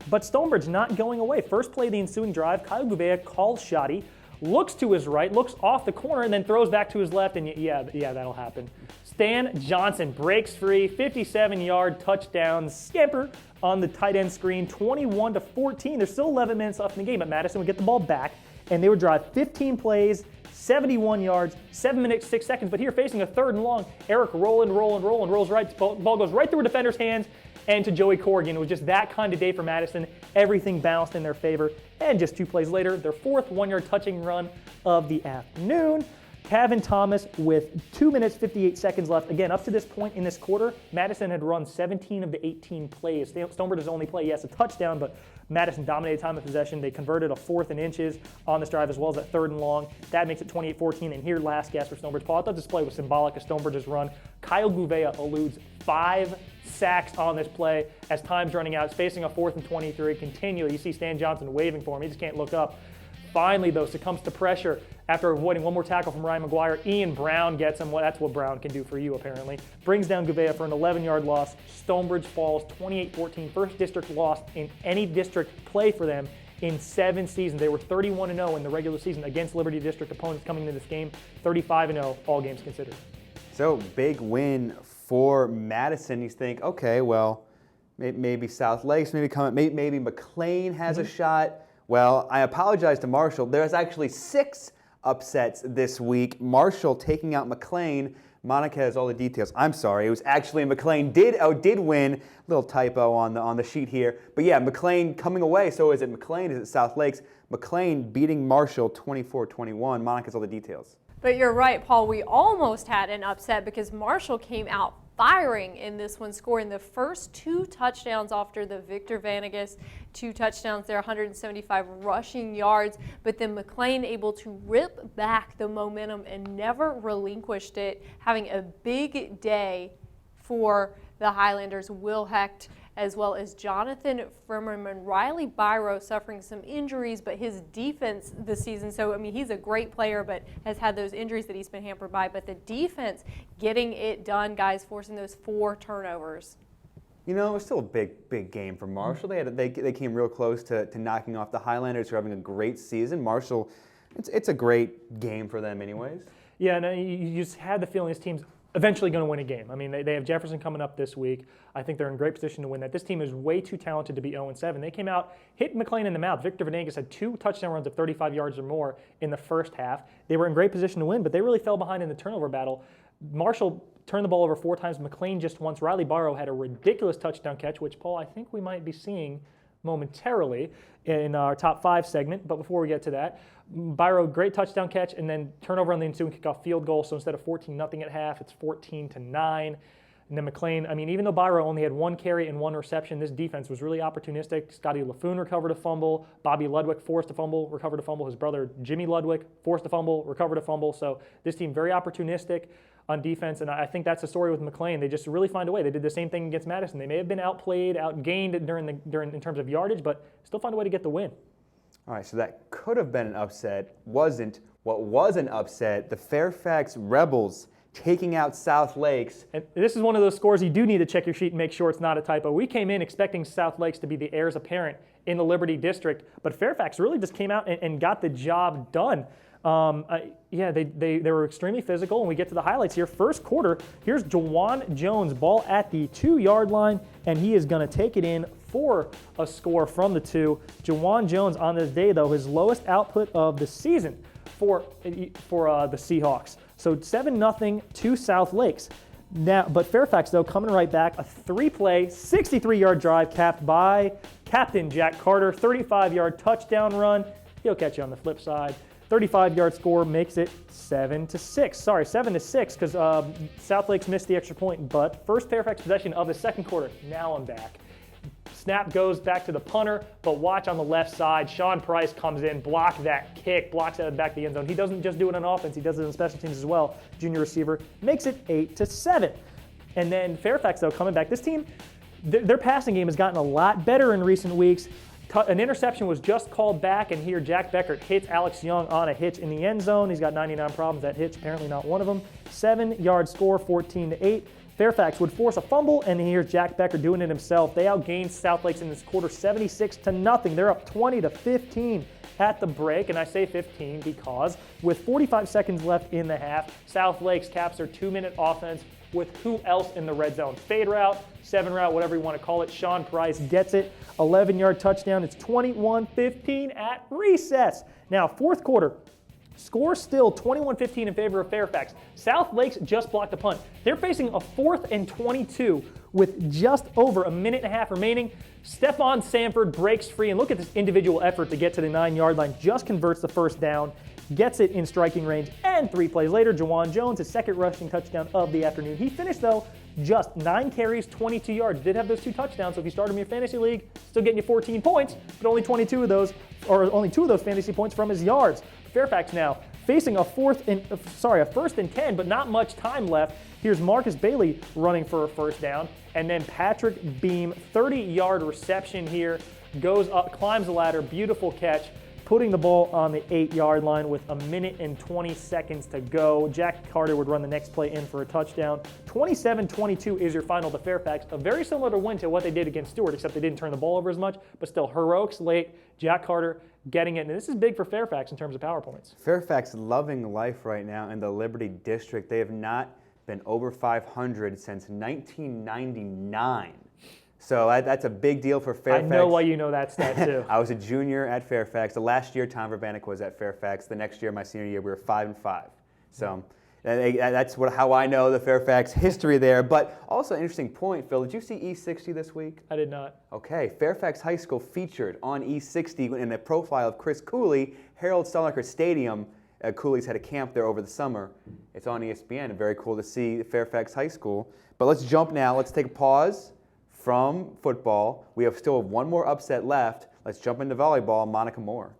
But Stonebridge not going away. First play of the ensuing drive, Kyle Gouveia calls shoddy. Looks to his right, looks off the corner, and then throws back to his left, and yeah, that'll happen. Stan Johnson breaks free, 57-yard touchdown scamper on the tight end screen, 21-14. There's still 11 minutes left in the game, but Madison would get the ball back, and they would drive 15 plays, 71 yards, 7 minutes, 6 seconds. But here, facing a 3rd and long, Eric rolls right, ball goes right through a defender's hands, and to Joey Corrigan. It was just that kind of day for Madison. Everything bounced in their favor. And just 2 plays later, their 4th 1-yard touching run of the afternoon. Tavin Thomas with 2 minutes, 58 seconds left. Again, up to this point in this quarter, Madison had run 17 of the 18 plays. Stonebridge's only play, yes, a touchdown, but Madison dominated time of possession. They converted a 4th and inches on this drive as well as that 3rd and long. That makes it 28-14. And here, last gasp for Stonebridge. Paul, I thought this play was symbolic of Stonebridge's run. Kyle Gouveia eludes 5 sacks on this play as time's running out. It's facing a 4th and 23. Continually, you see Stan Johnson waving for him. He just can't look up. Finally, though, succumbs to pressure after avoiding one more tackle from Ryan McGuire. Ian Brown gets him. Well, that's what Brown can do for you, apparently. Brings down Gouveia for an 11-yard loss. Stonebridge falls 28-14. First district loss in any district play for them in 7 seasons. They were 31-0 in the regular season against Liberty District opponents coming into this game. 35-0, all games considered. So, big win for Madison. You think, okay, well, maybe South Lakes, maybe McLean has a shot. Well, I apologize to Marshall. There's actually 6 upsets this week. Marshall taking out McLean. Monica has all the details. I'm sorry, it was actually McLean did win. Little typo on the sheet here. But yeah, McLean coming away. So is it McLean? Is it South Lakes? McLean beating Marshall 24-21. Monica has all the details. But you're right, Paul. We almost had an upset because Marshall came out firing in this one, scoring the first 2 touchdowns after the Victor Vanegas 2 touchdowns there, 175 rushing yards. But then McLean able to rip back the momentum and never relinquished it, having a big day for the Highlanders. Will Hecht, as well as Jonathan Frimmerman. Riley Byro suffering some injuries, but his defense this season, so I mean, he's a great player, but has had those injuries that he's been hampered by. But the defense getting it done, guys, forcing those 4 turnovers. You know, it was still a big game for Marshall. They came real close to knocking off the Highlanders, who are having a great season. Marshall, it's a great game for them anyways. Yeah, no, you just had the feeling this team's eventually going to win a game. I mean, they have Jefferson coming up this week. I think they're in great position to win that. This team is way too talented to be 0-7. They came out, hit McLean in the mouth. Victor Venegas had 2 touchdown runs of 35 yards or more in the first half. They were in great position to win, but they really fell behind in the turnover battle. Marshall turned the ball over 4 times. McLean just once. Riley Barrow had a ridiculous touchdown catch, which, Paul, I think we might be seeing momentarily in our top 5 segment. But before we get to that, Byro, great touchdown catch, and then turnover on the ensuing kickoff field goal. So instead of 14-0 at half, it's 14-9. And then McLean, I mean, even though Byro only had 1 carry and 1 reception, this defense was really opportunistic. Scotty LaFoon recovered a fumble. Bobby Ludwig forced a fumble, recovered a fumble. His brother, Jimmy Ludwig, forced a fumble, recovered a fumble. So this team very opportunistic on defense, and I think that's the story with McLean. They just really find a way. They did the same thing against Madison. They may have been outplayed, outgained in terms of yardage, but still find a way to get the win. All right, so that could have been an upset. Wasn't. What was an upset, the Fairfax Rebels taking out South Lakes. And this is one of those scores you do need to check your sheet and make sure it's not a typo. We came in expecting South Lakes to be the heirs apparent in the Liberty District, but Fairfax really just came out and got the job done. They were extremely physical, and we get to the highlights here. First quarter, here's Jawan Jones, ball at the 2-yard line, and he is going to take it in for a score from the 2. Jawan Jones on this day, though, his lowest output of the season for the Seahawks. So 7-0 to South Lakes. Now, but Fairfax, though, coming right back, a 3-play, 63-yard drive capped by Captain Jack Carter, 35-yard touchdown run. He'll catch you on the flip side. 35-yard score makes it 7-6. Sorry, 7-6 because South Lakes missed the extra point. But first Fairfax possession of the second quarter. Now I'm back. Snap goes back to the punter, but watch on the left side. Sean Price comes in, blocks that kick, blocks it at the back of the end zone. He doesn't just do it on offense, he does it on special teams as well. Junior receiver makes it 8-7. And then Fairfax, though, coming back. This team, their passing game has gotten a lot better in recent weeks. An interception was just called back, and here Jack Beckert hits Alex Young on a hitch in the end zone. He's got 99 problems. That hitch, apparently not one of them. 7-yard score, 14-8. Fairfax would force a fumble, and here's Jack Beckert doing it himself. They outgained South Lakes in this quarter 76-0. They're up 20-15 at the break, and I say 15 because with 45 seconds left in the half, South Lakes caps their 2-minute offense with who else in the red zone? Fade route, 7 route, whatever you want to call it. Sean Price gets it. 11-yard touchdown. It's 21-15 at recess. Now, fourth quarter. Score still 21-15 in favor of Fairfax. South Lakes just blocked a punt. They're facing a 4th and 22 with just over a minute and a half remaining. Stephon Sanford breaks free, and look at this individual effort to get to the 9-yard line. Just converts the first down, gets it in striking range, and 3 plays later, Jawan Jones, his second rushing touchdown of the afternoon. He finished, though, just 9 carries, 22 yards. Did have those 2 touchdowns, so if you start him in your fantasy league, still getting you 14 points, but only 22 of those, or only 2 of those fantasy points from his yards. Fairfax now facing a 1st and 10, but not much time left. Here's Marcus Bailey running for a first down, and then Patrick Beam, 30-yard reception here, goes up, climbs the ladder, beautiful catch, putting the ball on the 8-yard line with a minute and 20 seconds to go. Jack Carter would run the next play in for a touchdown. 27-22 is your final to Fairfax. A very similar to win to what they did against Stewart, except they didn't turn the ball over as much, but still heroics late. Jack Carter getting it, and this is big for Fairfax in terms of power points. Fairfax loving life right now in the Liberty District. They have not been over 500 since 1999. So that's a big deal for Fairfax. I know why you know that stat, too. I was a junior at Fairfax. The last year, Tom Verbanek was at Fairfax. The next year, my senior year, we were 5-5. So that's how I know the Fairfax history there. But also an interesting point, Phil. Did you see E60 this week? I did not. Okay. Fairfax High School featured on E60 in a profile of Chris Cooley, Harold Stolliker Stadium. Cooley's had a camp there over the summer. It's on ESPN. Very cool to see Fairfax High School. But let's jump now. Let's take a pause from football. We still have one more upset left. Let's jump into volleyball. Monica Moore.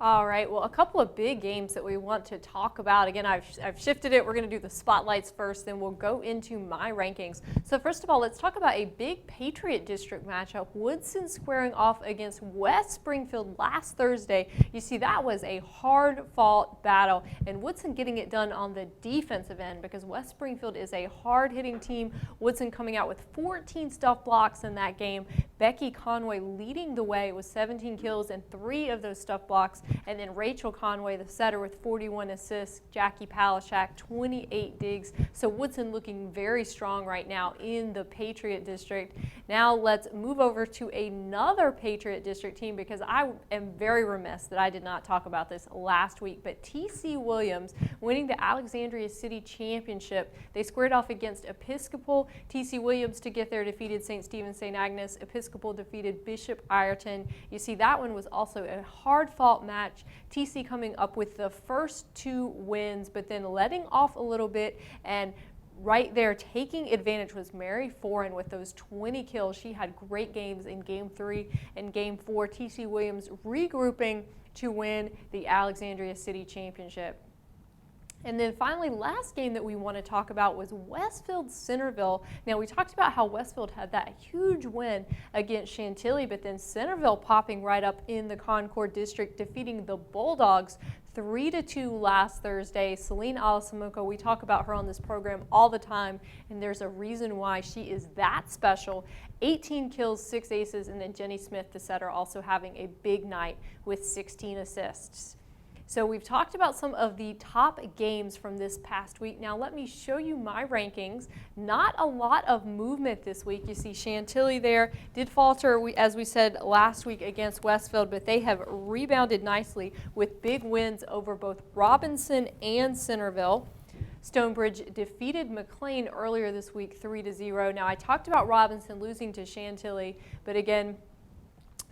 All right, well, a couple of big games that we want to talk about. Again, I've shifted it. We're going to do the spotlights first, then we'll go into my rankings. So first of all, let's talk about a big Patriot District matchup. Woodson squaring off against West Springfield last Thursday. You see, that was a hard-fought battle, and Woodson getting it done on the defensive end because West Springfield is a hard-hitting team. Woodson coming out with 14 stuff blocks in that game. Becky Conway leading the way with 17 kills and 3 of those stuff blocks. And then Rachel Conway, the setter, with 41 assists. Jackie Palashak, 28 digs. So Woodson looking very strong right now in the Patriot District. Now let's move over to another Patriot District team because I am very remiss that I did not talk about this last week. But T.C. Williams winning the Alexandria City Championship. They squared off against Episcopal. T.C. Williams to get there defeated St. Stephen St. Agnes. Episcopal defeated Bishop Ireton. You see, that one was also a hard-fought match. TC coming up with the first 2 wins, but then letting off a little bit, and right there taking advantage was Mary Foran with those 20 kills. She had great games in Game 3 and Game 4. TC Williams regrouping to win the Alexandria City Championship. And then finally, last game that we want to talk about was Westfield Centreville. Now, we talked about how Westfield had that huge win against Chantilly, but then Centreville popping right up in the Concord District, defeating the Bulldogs 3-2 last Thursday. Celine Alasamuco, we talk about her on this program all the time, and there's a reason why she is that special. 18 kills, 6 aces, and then Jenny Smith, the setter, also having a big night with 16 assists. So we've talked about some of the top games from this past week. Now let me show you my rankings. Not a lot of movement this week. You see Chantilly there did falter, as we said last week, against Westfield, but they have rebounded nicely with big wins over both Robinson and Centreville. Stonebridge defeated McLean earlier this week 3-0. Now I talked about Robinson losing to Chantilly, but again,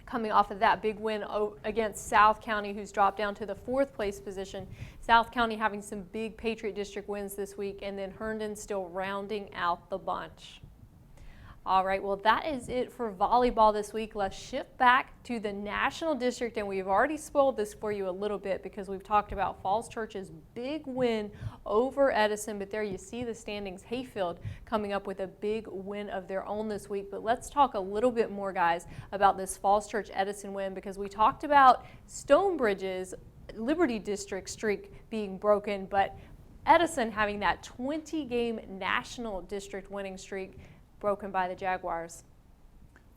coming off of that big win against South County, who's dropped down to the 4th place position. South County having some big Patriot District wins this week, and then Herndon still rounding out the bunch. All right, well, that is it for volleyball this week. Let's shift back to the National District, and we've already spoiled this for you a little bit because we've talked about Falls Church's big win over Edison, but there you see the standings. Hayfield coming up with a big win of their own this week. But let's talk a little bit more, guys, about this Falls Church Edison win because we talked about Stonebridge's Liberty District streak being broken, but Edison having that 20-game National District winning streak broken by the Jaguars.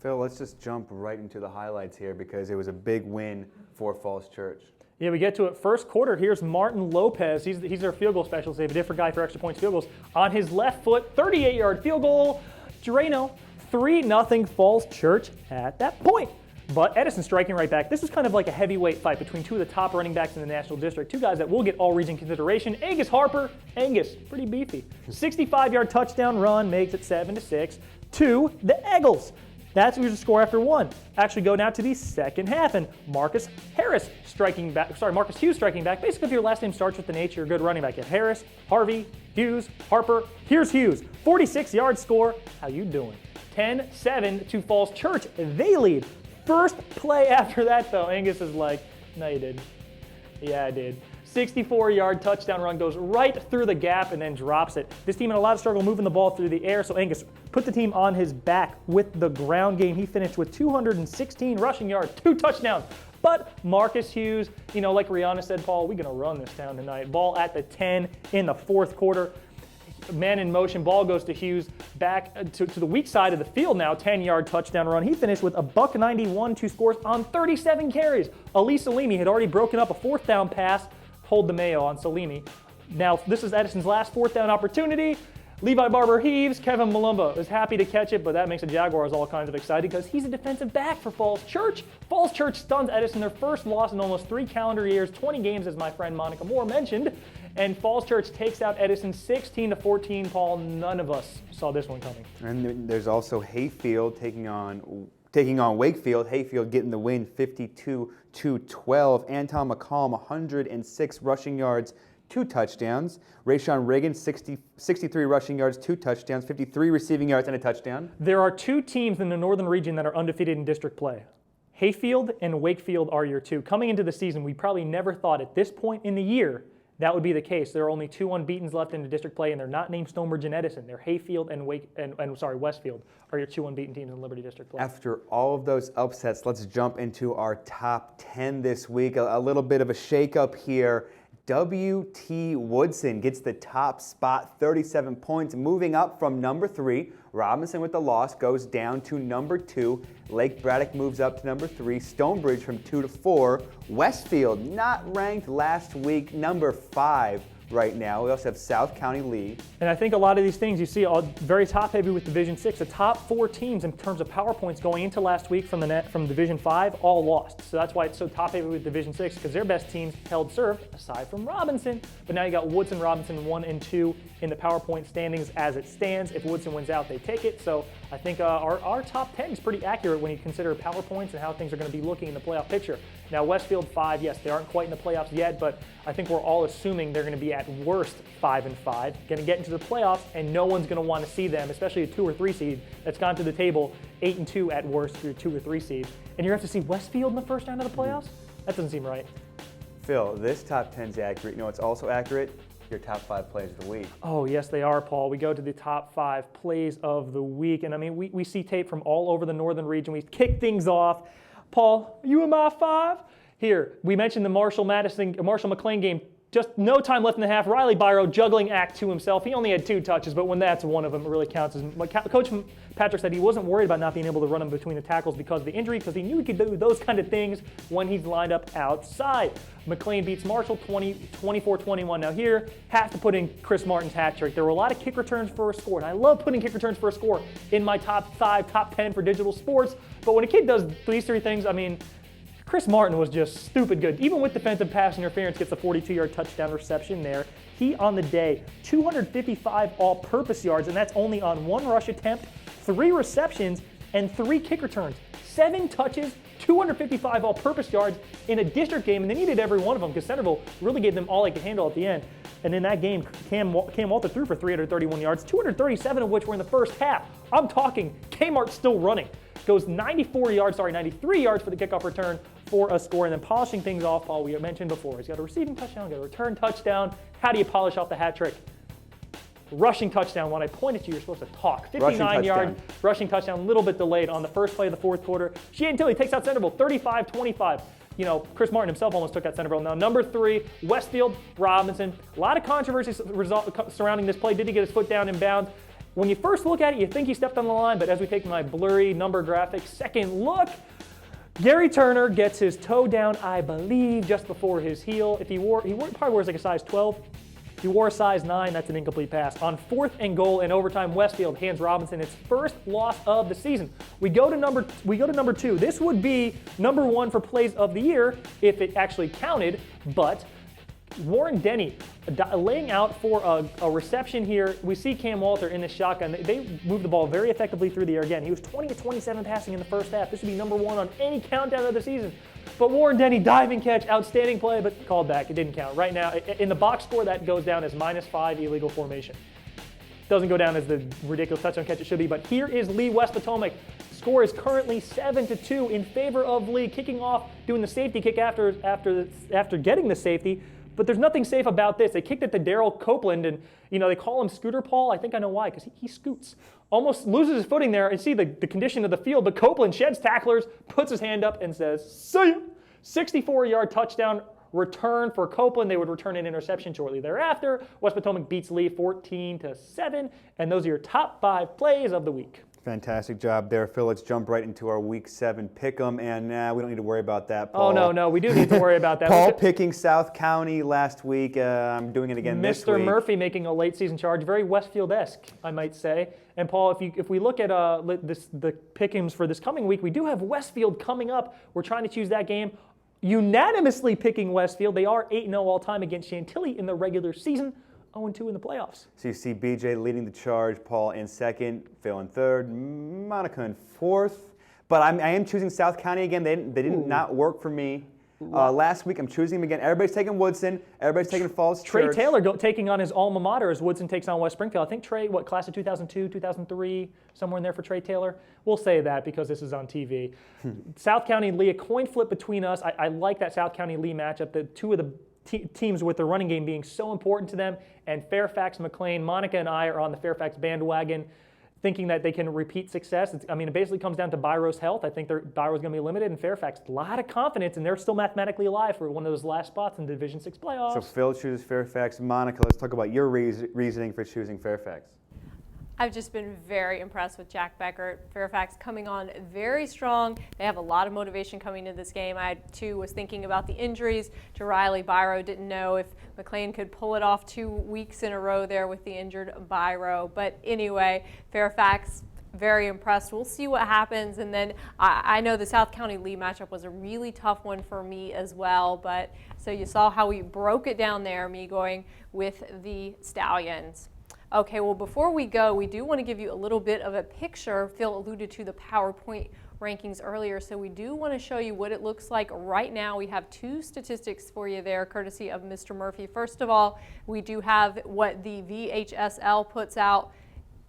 Phil, let's just jump right into the highlights here because it was a big win for Falls Church. Yeah, we get to it. First quarter, here's Martin Lopez. He's their field goal specialist. They have a different guy for extra points field goals. On his left foot, 38-yard field goal. Drano, 3-0 Falls Church at that point. But Edison striking right back. This was kind of like a heavyweight fight between 2 of the top running backs in the National District. 2 guys that will get all-region consideration. Angus Harper. Angus, pretty beefy. 65-yard touchdown run makes it 7-6 to the Eagles. That's who's the score after 1. Actually go now to the second half, and Marcus Hughes striking back. Basically, if your last name starts with an H, you're a good running back. You have Harris, Harvey, Hughes, Harper. Here's Hughes. 46-yard score. How you doing? 10-7 to Falls Church. They lead. First play after that, though, Angus is like, no, you didn't. Yeah, I did. 64-yard touchdown run, goes right through the gap and then drops it. This team had a lot of struggle moving the ball through the air, so Angus put the team on his back with the ground game. He finished with 216 rushing yards, 2 touchdowns. But Marcus Hughes, like Rihanna said, Paul, we're going to run this down tonight. Ball at the 10 in the 4th quarter. Man in motion, ball goes to Hughes, back to the weak side of the field now, 10-yard touchdown run. He finished with a $191, 2 scores on 37 carries. Ali Salimi had already broken up a 4th down pass, hold the Mayo on Salimi. Now, this is Edison's last 4th down opportunity. Levi Barber heaves, Kevin Malumba is happy to catch it, but that makes the Jaguars all kinds of excited because he's a defensive back for Falls Church. Falls Church stuns Edison, their first loss in almost 3 calendar years, 20 games as my friend Monica Moore mentioned. And Falls Church takes out Edison 16-14. Paul, none of us saw this one coming. And there's also Hayfield taking on Wakefield. Hayfield getting the win 52-12. Anton McCollum, 106 rushing yards, 2 touchdowns. Rayshawn Reagan, 63 rushing yards, 2 touchdowns, 53 receiving yards, and a touchdown. There are 2 teams in the Northern region that are undefeated in district play. Hayfield and Wakefield are your two. Coming into the season, we probably never thought at this point in the year that would be the case. There are only 2 unbeatens left in the district play, and they're not named Stonebridge and Edison. They're Hayfield and Westfield are your 2 unbeaten teams in Liberty District play. After all of those upsets, let's jump into our top 10 this week. A little bit of a shakeup here. W.T. Woodson gets the top spot, 37 points, moving up from number 3. Robinson with the loss goes down to number 2. Lake Braddock moves up to number 3. Stonebridge from 2 to 4. Westfield, not ranked last week, number 5 right now. We also have South County lead. And I think a lot of these things you see are very top heavy with Division 6. The top 4 teams in terms of power points going into last week from Division 5 all lost. So that's why it's so top heavy with Division 6, because their best teams held serve aside from Robinson. But now you got Woodson, Robinson 1 and 2 in the power point standings as it stands. If Woodson wins out, they take it. So I think our top 10 is pretty accurate when you consider power points and how things are going to be looking in the playoff picture. Now Westfield 5, yes, they aren't quite in the playoffs yet, but I think we're all assuming they're going to be at worst 5-5, going to get into the playoffs, and no one's going to want to see them, especially a 2 or 3 seed that's gone to the table 8-2 at worst for your 2 or 3 seed, and you're going to have to see Westfield in the first round of the playoffs? That doesn't seem right. Phil, this top 10 is accurate. You know what's also accurate? Your top 5 plays of the week. Oh, yes, they are, Paul. We go to the top 5 plays of the week, and I mean, we see tape from all over the northern region. We kick things off. Paul, you in my 5? Here, we mentioned the Marshall McLean game. Just no time left in the half. Riley Byro juggling act to himself. He only had 2 touches, but when that's one of them, it really counts. Coach Patrick said he wasn't worried about not being able to run him between the tackles because of the injury, because he knew he could do those kind of things when he's lined up outside. McLean beats Marshall 24-21. Now here, have to put in Chris Martin's hat trick. There were a lot of kick returns for a score, and I love putting kick returns for a score in my top 5, top 10 for digital sports. But when a kid does these 3 things, I mean, Chris Martin was just stupid good. Even with defensive pass interference, gets a 42-yard touchdown reception there. He, on the day, 255 all-purpose yards, and that's only on 1 rush attempt, 3 receptions, and 3 kick returns. 7 touches, 255 all-purpose yards in a district game, and they needed every one of them because Centreville really gave them all they could handle at the end. And in that game, Cam Walter threw for 331 yards, 237 of which were in the first half. I'm talking Kmart's still running. Goes 93 yards for the kickoff return for a score. And then polishing things off, Paul, we mentioned before. He's got a receiving touchdown, got a return touchdown. How do you polish off the hat trick? Rushing touchdown. When I point at you, you're supposed to talk. 59-yard rushing touchdown, a little bit delayed on the first play of the fourth quarter. Chantilly takes out Centreville 35-25. You know, Chris Martin himself almost took out Centreville. Now, number 3, Westfield Robinson. A lot of controversy surrounding this play. Did he get his foot down in bounds? When you first look at it, you think he stepped on the line, but as we take my blurry number graphic, second look, Gary Turner gets his toe down, I believe, just before his heel. If he probably wears like a size 12. If he wore a size 9, that's an incomplete pass. On 4th and goal in overtime, Westfield hands Robinson its first loss of the season. We go to number 2. This would be number 1 for plays of the year if it actually counted, but Warren Denny laying out for a reception here. We see Cam Walter in the shotgun. They moved the ball very effectively through the air again. He was 20-27 passing in the first half. This would be number 1 on any countdown of the season. But Warren Denny, diving catch, outstanding play, but called back. It didn't count. Right now, in the box score, that goes down as -5 illegal formation. Doesn't go down as the ridiculous touchdown catch it should be, but here is Lee West Potomac. Score is currently 7-2 in favor of Lee, kicking off, doing the safety kick after getting the safety. But there's nothing safe about this. They kicked it to Daryl Copeland, and they call him Scooter Paul. I think I know why, because he scoots. Almost loses his footing there, and see the condition of the field, but Copeland sheds tacklers, puts his hand up, and says, "See ya!" 64-yard touchdown return for Copeland. They would return an interception shortly thereafter. West Potomac beats Lee 14-7, and those are your top 5 plays of the week. Fantastic job there, Phil. Let's jump right into our Week 7 pick'em, and we don't need to worry about that, Paul. Oh, no, we do need to worry about that. Paul picking South County last week. I'm doing it again this week. Mr. Murphy making a late season charge, very Westfield-esque, I might say. And Paul, if we look at the pick'ems for this coming week, we do have Westfield coming up. We're trying to choose that game. Unanimously picking Westfield. They are 8-0 all-time against Chantilly in the regular season. 0-2 in the playoffs. So you see BJ leading the charge, Paul in 2nd, Phil in 3rd, Monica in 4th. But I am choosing South County again. They did not work for me Last week, I'm choosing him again. Everybody's taking Woodson. Everybody's taking Falls Trey Church. Taylor taking on his alma mater as Woodson takes on West Springfield. I think Trey, class of 2002, 2003, somewhere in there for Trey Taylor. We'll say that because this is on TV. South County and Lee, a coin flip between us. I like that South County Lee matchup. The two of the teams with the running game being so important to them. And Fairfax, McLean, Monica and I are on the Fairfax bandwagon, thinking that they can repeat success. It basically comes down to Byro's health. I think Byro's going to be limited, and Fairfax, a lot of confidence, and they're still mathematically alive for one of those last spots in Division VI playoffs. So Phil chooses Fairfax. Monica, let's talk about your reasoning for choosing Fairfax. I've just been very impressed with Jack Beckert. Fairfax coming on very strong. They have a lot of motivation coming into this game. I, too, was thinking about the injuries to Riley. Byro didn't know if McLean could pull it off 2 weeks in a row there with the injured Byro. But anyway, Fairfax, very impressed. We'll see what happens. And then I know the South County Lee matchup was a really tough one for me as well. But so you saw how we broke it down there, me going with the Stallions. Okay, well, before we go, we do want to give you a little bit of a picture. Phil alluded to the PowerPoint rankings earlier, so we do want to show you what it looks like right now. We have 2 statistics for you there, courtesy of Mr. Murphy. First of all, we do have what the VHSL puts out.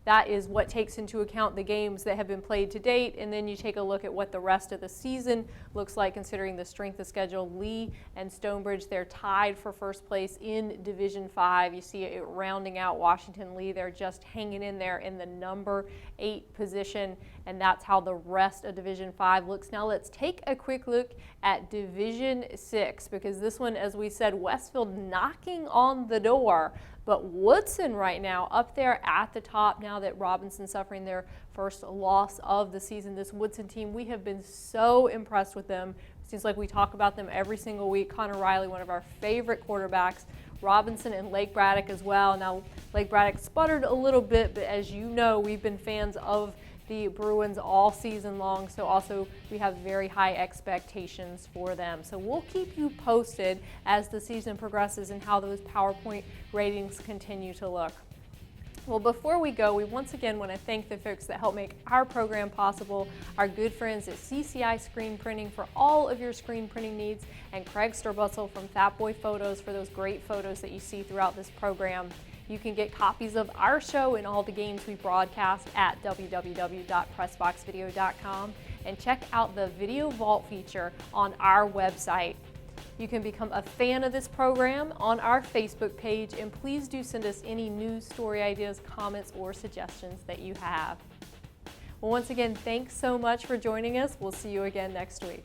That is what takes into account the games that have been played to date, and then you take a look at what the rest of the season looks like considering the strength of schedule. Lee and Stonebridge, they're tied for first place in Division 5. You see it rounding out Washington Lee. They're just hanging in there in the number 8 position, and that's how the rest of Division 5 looks. Now let's take a quick look at Division 6, because this one, as we said, Westfield knocking on the door. But Woodson right now up there at the top now that Robinson suffering their first loss of the season. This Woodson team, we have been so impressed with them. It seems like we talk about them every single week. Connor Riley, one of our favorite quarterbacks. Robinson and Lake Braddock as well. Now Lake Braddock sputtered a little bit, but as you know, we've been fans of the Bruins all season long, so also we have very high expectations for them. So we'll keep you posted as the season progresses and how those PowerPoint ratings continue to look. Well, before we go, we once again want to thank the folks that help make our program possible, our good friends at CCI Screen Printing for all of your screen printing needs, and Craig Sturbussel from Fat Boy Photos for those great photos that you see throughout this program. You can get copies of our show and all the games we broadcast at www.pressboxvideo.com and check out the Video Vault feature on our website. You can become a fan of this program on our Facebook page, and please do send us any news, story ideas, comments, or suggestions that you have. Well, once again, thanks so much for joining us. We'll see you again next week.